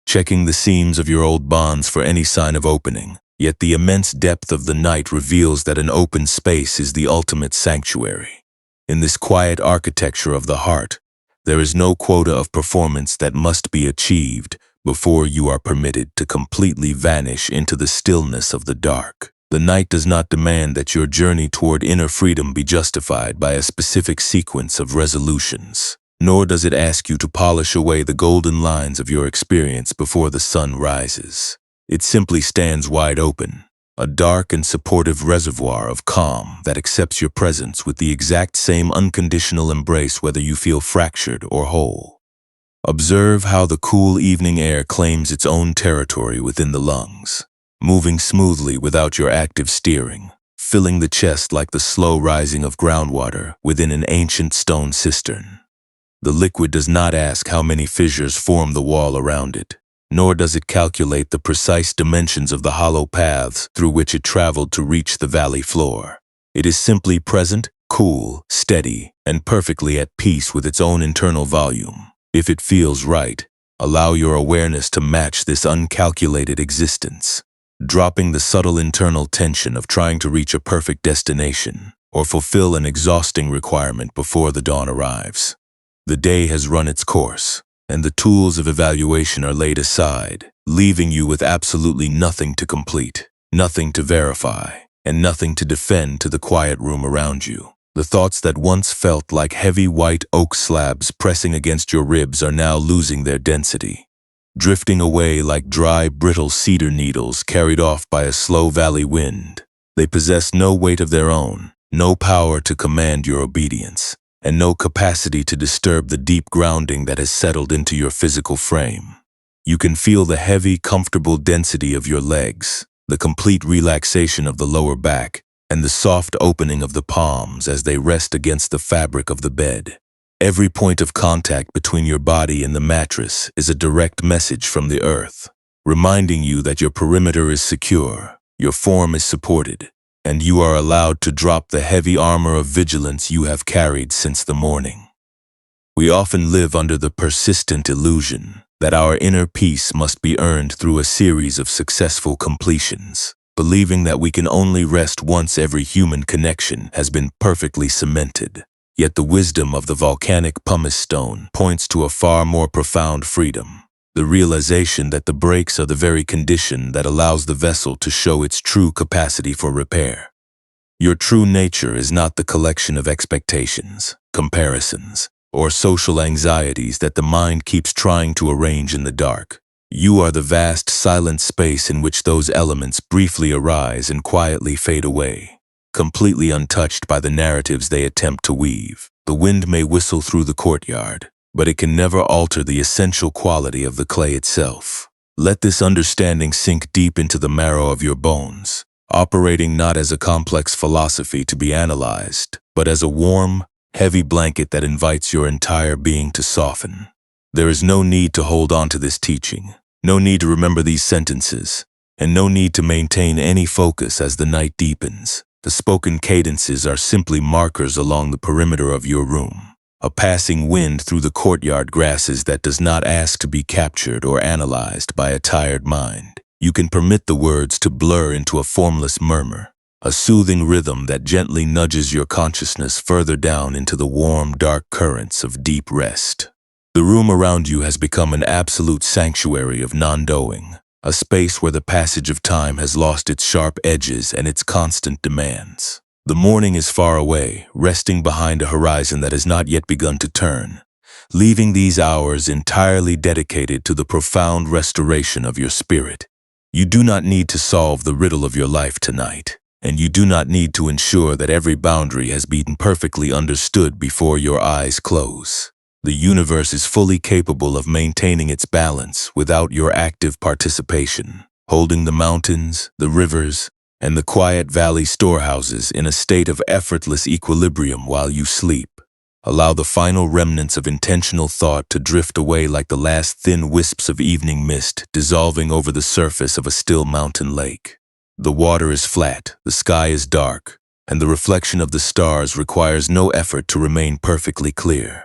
checking the seams of your old bonds for any sign of opening, yet the immense depth of the night reveals that an open space is the ultimate sanctuary. In this quiet architecture of the heart, there is no quota of performance that must be achieved before you are permitted to completely vanish into the stillness of the dark. The night does not demand that your journey toward inner freedom be justified by a specific sequence of resolutions, nor does it ask you to polish away the golden lines of your experience before the sun rises. It simply stands wide open, a dark and supportive reservoir of calm that accepts your presence with the exact same unconditional embrace whether you feel fractured or whole. Observe how the cool evening air claims its own territory within the lungs, moving smoothly without your active steering, filling the chest like the slow rising of groundwater within an ancient stone cistern. The liquid does not ask how many fissures form the wall around it, nor does it calculate the precise dimensions of the hollow paths through which it traveled to reach the valley floor. It is simply present, cool, steady, and perfectly at peace with its own internal volume. If it feels right, allow your awareness to match this uncalculated existence, dropping the subtle internal tension of trying to reach a perfect destination or fulfill an exhausting requirement before the dawn arrives. The day has run its course, and the tools of evaluation are laid aside, leaving you with absolutely nothing to complete, nothing to verify, and nothing to defend to the quiet room around you. The thoughts that once felt like heavy white oak slabs pressing against your ribs are now losing their density, drifting away like dry, brittle cedar needles carried off by a slow valley wind. They possess no weight of their own, no power to command your obedience, and no capacity to disturb the deep grounding that has settled into your physical frame. You can feel the heavy, comfortable density of your legs, the complete relaxation of the lower back, and the soft opening of the palms as they rest against the fabric of the bed. Every point of contact between your body and the mattress is a direct message from the earth, reminding you that your perimeter is secure, your form is supported, and you are allowed to drop the heavy armor of vigilance you have carried since the morning. We often live under the persistent illusion that our inner peace must be earned through a series of successful completions, believing that we can only rest once every human connection has been perfectly cemented. Yet the wisdom of the volcanic pumice stone points to a far more profound freedom, the realization that the breaks are the very condition that allows the vessel to show its true capacity for repair. Your true nature is not the collection of expectations, comparisons, or social anxieties that the mind keeps trying to arrange in the dark. You are the vast, silent space in which those elements briefly arise and quietly fade away, completely untouched by the narratives they attempt to weave. The wind may whistle through the courtyard, but it can never alter the essential quality of the clay itself. Let this understanding sink deep into the marrow of your bones, operating not as a complex philosophy to be analyzed, but as a warm, heavy blanket that invites your entire being to soften. There is no need to hold on to this teaching, no need to remember these sentences, and no need to maintain any focus as the night deepens. The spoken cadences are simply markers along the perimeter of your room, a passing wind through the courtyard grasses that does not ask to be captured or analyzed by a tired mind. You can permit the words to blur into a formless murmur, a soothing rhythm that gently nudges your consciousness further down into the warm, dark currents of deep rest. The room around you has become an absolute sanctuary of non-doing, a space where the passage of time has lost its sharp edges and its constant demands. The morning is far away, resting behind a horizon that has not yet begun to turn, leaving these hours entirely dedicated to the profound restoration of your spirit. You do not need to solve the riddle of your life tonight, and you do not need to ensure that every boundary has been perfectly understood before your eyes close. The universe is fully capable of maintaining its balance without your active participation, holding the mountains, the rivers, and the quiet valley storehouses in a state of effortless equilibrium while you sleep. Allow the final remnants of intentional thought to drift away like the last thin wisps of evening mist dissolving over the surface of a still mountain lake. The water is flat, the sky is dark, and the reflection of the stars requires no effort to remain perfectly clear.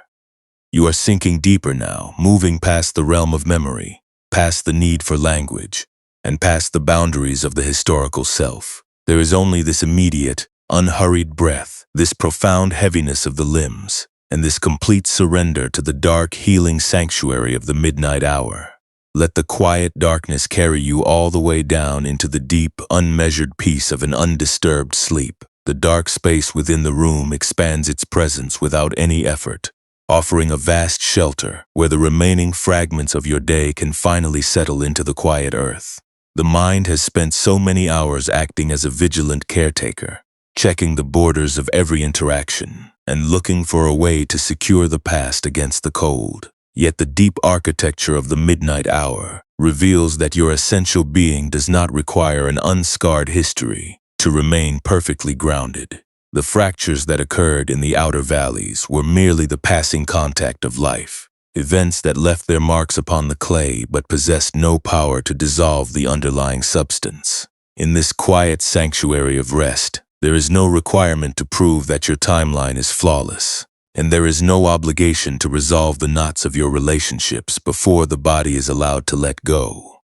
You are sinking deeper now, moving past the realm of memory, past the need for language, and past the boundaries of the historical self. There is only this immediate, unhurried breath, this profound heaviness of the limbs, and this complete surrender to the dark, healing sanctuary of the midnight hour. Let the quiet darkness carry you all the way down into the deep, unmeasured peace of an undisturbed sleep. The dark space within the room expands its presence without any effort, offering a vast shelter where the remaining fragments of your day can finally settle into the quiet earth. The mind has spent so many hours acting as a vigilant caretaker, checking the borders of every interaction and looking for a way to secure the past against the cold. Yet the deep architecture of the midnight hour reveals that your essential being does not require an unscarred history to remain perfectly grounded. The fractures that occurred in the outer valleys were merely the passing contact of life, events that left their marks upon the clay but possessed no power to dissolve the underlying substance. In this quiet sanctuary of rest, there is no requirement to prove that your timeline is flawless, and there is no obligation to resolve the knots of your relationships before the body is allowed to let go.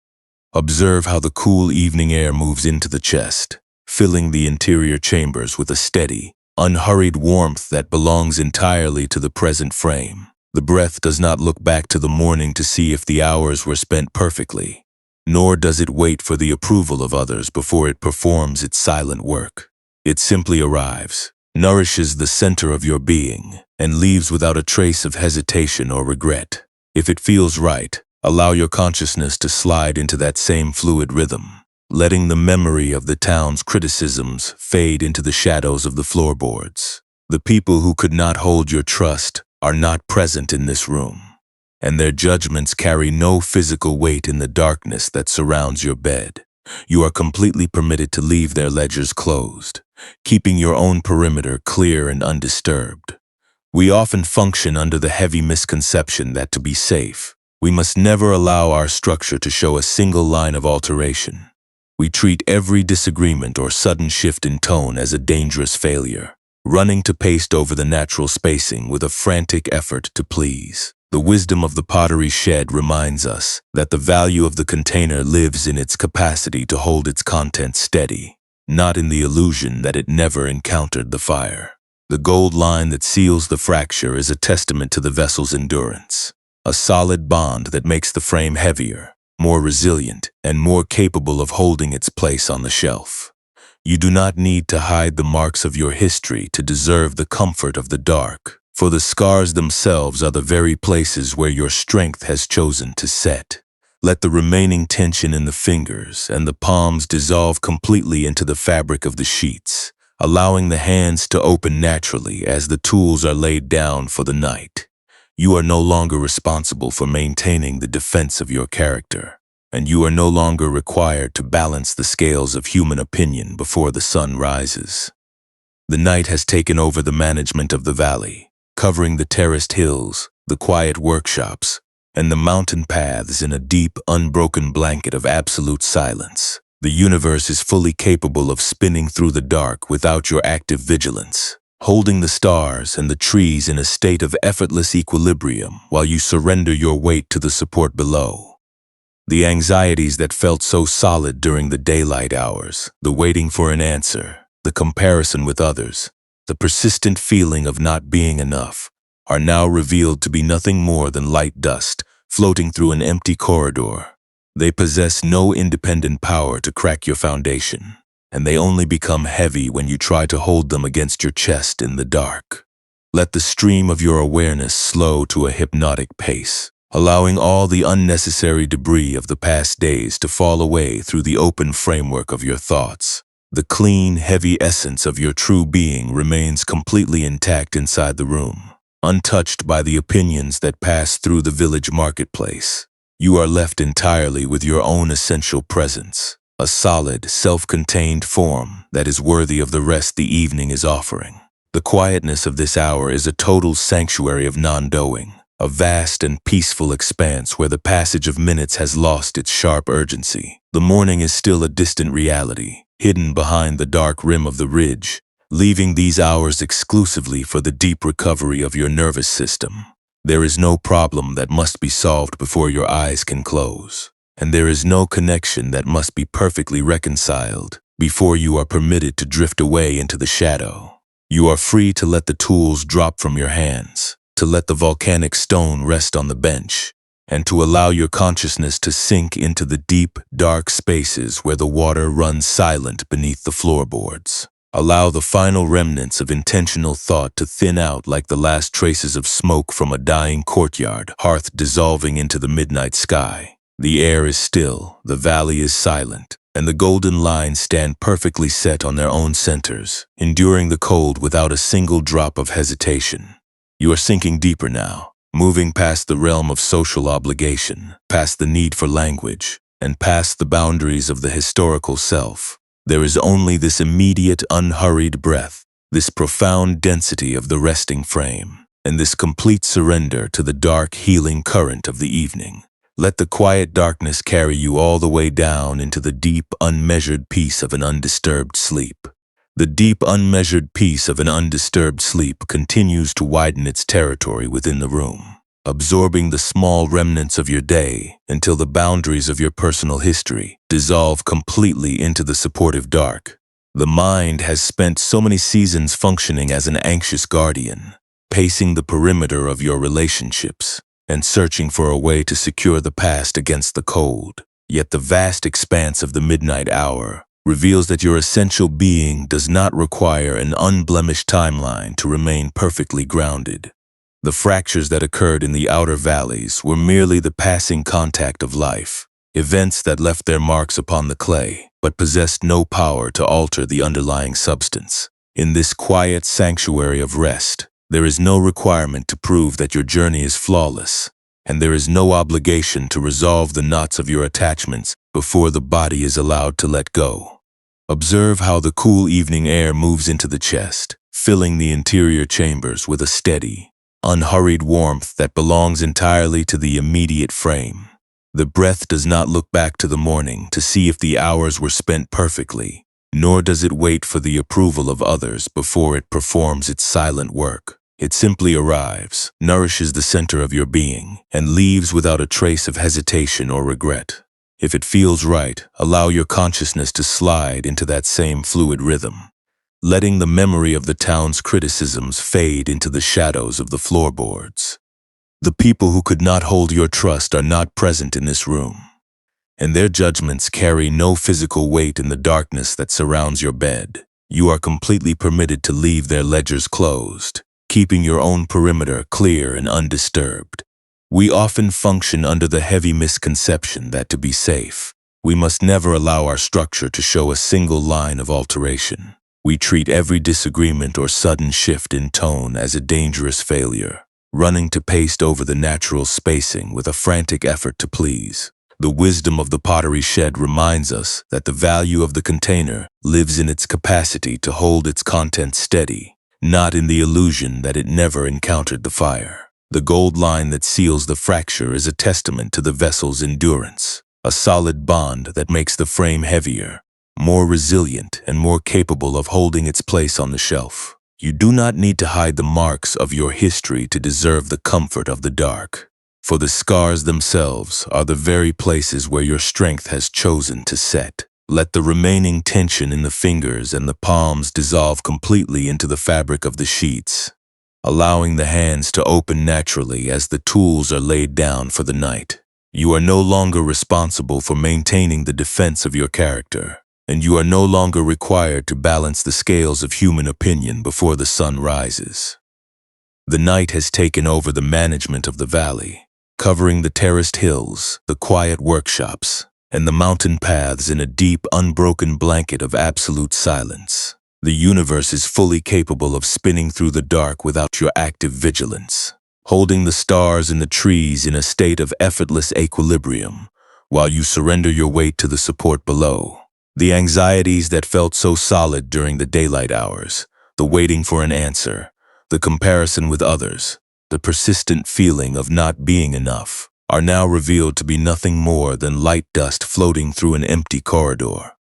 Observe how the cool evening air moves into the chest, filling the interior chambers with a steady, unhurried warmth that belongs entirely to the present frame. The breath does not look back to the morning to see if the hours were spent perfectly, nor does it wait for the approval of others before it performs its silent work. It simply arrives, nourishes the center of your being, and leaves without a trace of hesitation or regret. If it feels right, allow your consciousness to slide into that same fluid rhythm, letting the memory of the town's criticisms fade into the shadows of the floorboards. The people who could not hold your trust are not present in this room, and their judgments carry no physical weight in the darkness that surrounds your bed. You are completely permitted to leave their ledgers closed, keeping your own perimeter clear and undisturbed. We often function under the heavy misconception that to be safe, we must never allow our structure to show a single line of alteration. We treat every disagreement or sudden shift in tone as a dangerous failure, running to paste over the natural spacing with a frantic effort to please. The wisdom of the pottery shed reminds us that the value of the container lives in its capacity to hold its contents steady, not in the illusion that it never encountered the fire. The gold line that seals the fracture is a testament to the vessel's endurance, a solid bond that makes the frame heavier, more resilient, and more capable of holding its place on the shelf. You do not need to hide the marks of your history to deserve the comfort of the dark, for the scars themselves are the very places where your strength has chosen to set. Let the remaining tension in the fingers and the palms dissolve completely into the fabric of the sheets, allowing the hands to open naturally as the tools are laid down for the night. You are no longer responsible for maintaining the defense of your character, and you are no longer required to balance the scales of human opinion before the sun rises. The night has taken over the management of the valley, covering the terraced hills, the quiet workshops, and the mountain paths in a deep, unbroken blanket of absolute silence. The universe is fully capable of spinning through the dark without your active vigilance, holding the stars and the trees in a state of effortless equilibrium while you surrender your weight to the support below. The anxieties that felt so solid during the daylight hours, the waiting for an answer, the comparison with others, the persistent feeling of not being enough, are now revealed to be nothing more than light dust floating through an empty corridor. They possess no independent power to crack your foundation, and they only become heavy when you try to hold them against your chest in the dark. Let the stream of your awareness slow to a hypnotic pace, allowing all the unnecessary debris of the past days to fall away through the open framework of your thoughts. The clean, heavy essence of your true being remains completely intact inside the room, untouched by the opinions that pass through the village marketplace. You are left entirely with your own essential presence, a solid, self-contained form that is worthy of the rest the evening is offering. The quietness of this hour is a total sanctuary of non-doing, a vast and peaceful expanse where the passage of minutes has lost its sharp urgency. The morning is still a distant reality, hidden behind the dark rim of the ridge, leaving these hours exclusively for the deep recovery of your nervous system. There is no problem that must be solved before your eyes can close, and there is no connection that must be perfectly reconciled before you are permitted to drift away into the shadow. You are free to let the tools drop from your hands, to let the volcanic stone rest on the bench, and to allow your consciousness to sink into the deep, dark spaces where the water runs silent beneath the floorboards. Allow the final remnants of intentional thought to thin out like the last traces of smoke from a dying courtyard hearth dissolving into the midnight sky. The air is still, the valley is silent, and the golden lines stand perfectly set on their own centers, enduring the cold without a single drop of hesitation. You are sinking deeper now, moving past the realm of social obligation, past the need for language, and past the boundaries of the historical self. There is only this immediate, unhurried breath, this profound density of the resting frame, and this complete surrender to the dark, healing current of the evening. Let the quiet darkness carry you all the way down into the deep, unmeasured peace of an undisturbed sleep. The deep, unmeasured peace of an undisturbed sleep continues to widen its territory within the room, absorbing the small remnants of your day until the boundaries of your personal history dissolve completely into the supportive dark. The mind has spent so many seasons functioning as an anxious guardian, pacing the perimeter of your relationships and searching for a way to secure the past against the cold. Yet the vast expanse of the midnight hour reveals that your essential being does not require an unblemished timeline to remain perfectly grounded. The fractures that occurred in the outer valleys were merely the passing contact of life, events that left their marks upon the clay, but possessed no power to alter the underlying substance. In this quiet sanctuary of rest, there is no requirement to prove that your journey is flawless, and there is no obligation to resolve the knots of your attachments before the body is allowed to let go. Observe how the cool evening air moves into the chest, filling the interior chambers with a steady, unhurried warmth that belongs entirely to the immediate frame. The breath does not look back to the morning to see if the hours were spent perfectly, nor does it wait for the approval of others before it performs its silent work. It simply arrives, nourishes the center of your being, and leaves without a trace of hesitation or regret. If it feels right, allow your consciousness to slide into that same fluid rhythm, letting the memory of the town's criticisms fade into the shadows of the floorboards. The people who could not hold your trust are not present in this room, and their judgments carry no physical weight in the darkness that surrounds your bed. You are completely permitted to leave their ledgers closed, keeping your own perimeter clear and undisturbed. We often function under the heavy misconception that to be safe, we must never allow our structure to show a single line of alteration. We treat every disagreement or sudden shift in tone as a dangerous failure, running to paste over the natural spacing with a frantic effort to please. The wisdom of the pottery shed reminds us that the value of the container lives in its capacity to hold its contents steady, not in the illusion that it never encountered the fire. The gold line that seals the fracture is a testament to the vessel's endurance, a solid bond that makes the frame heavier, more resilient, and more capable of holding its place on the shelf. You do not need to hide the marks of your history to deserve the comfort of the dark, for the scars themselves are the very places where your strength has chosen to set. Let the remaining tension in the fingers and the palms dissolve completely into the fabric of the sheets, allowing the hands to open naturally as the tools are laid down for the night. You are no longer responsible for maintaining the defense of your character, and you are no longer required to balance the scales of human opinion before the sun rises. The night has taken over the management of the valley, covering the terraced hills, the quiet workshops, and the mountain paths in a deep, unbroken blanket of absolute silence. The universe is fully capable of spinning through the dark without your active vigilance, holding the stars and the trees in a state of effortless equilibrium, while you surrender your weight to the support below. The anxieties that felt so solid during the daylight hours, the waiting for an answer, the comparison with others, the persistent feeling of not being enough, are now revealed to be nothing more than light dust floating through an empty corridor.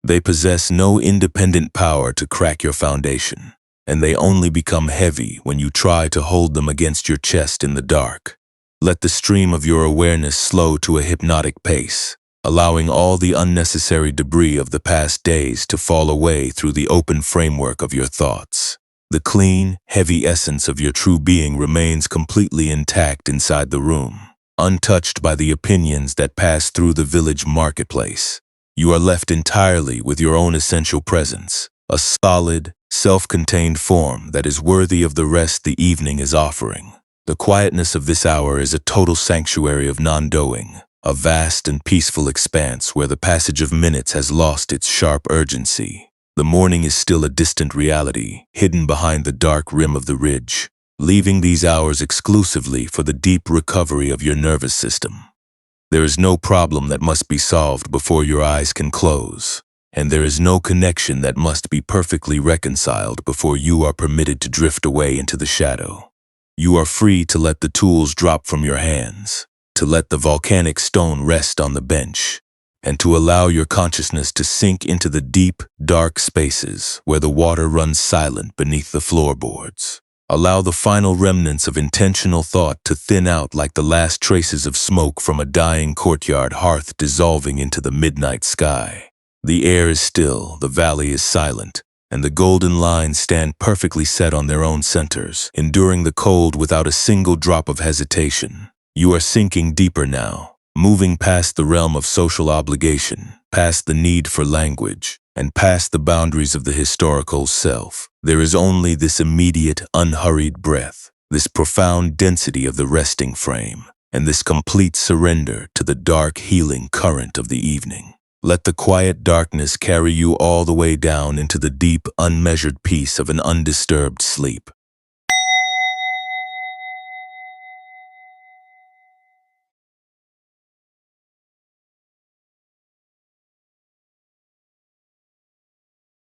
They possess no independent power to crack your foundation, and they only become heavy when you try to hold them against your chest in the dark. Let the stream of your awareness slow to a hypnotic pace, allowing all the unnecessary debris of the past days to fall away through the open framework of your thoughts. The clean, heavy essence of your true being remains completely intact inside the room, untouched by the opinions that pass through the village marketplace. You are left entirely with your own essential presence, a solid, self-contained form that is worthy of the rest the evening is offering. The quietness of this hour is a total sanctuary of non-doing, a vast and peaceful expanse where the passage of minutes has lost its sharp urgency. The morning is still a distant reality, hidden behind the dark rim of the ridge, leaving these hours exclusively for the deep recovery of your nervous system. There is no problem that must be solved before your eyes can close, and there is no connection that must be perfectly reconciled before you are permitted to drift away into the shadow. You are free to let the tools drop from your hands, to let the volcanic stone rest on the bench, and to allow your consciousness to sink into the deep, dark spaces where the water runs silent beneath the floorboards. Allow the final remnants of intentional thought to thin out like the last traces of smoke from a dying courtyard hearth dissolving into the midnight sky. The air is still, the valley is silent, and the golden lines stand perfectly set on their own centers, enduring the cold without a single drop of hesitation. You are sinking deeper now, moving past the realm of social obligation, past the need for language, and past the boundaries of the historical self. There is only this immediate, unhurried breath, this profound density of the resting frame, and this complete surrender to the dark, healing current of the evening. Let the quiet darkness carry you all the way down into the deep, unmeasured peace of an undisturbed sleep.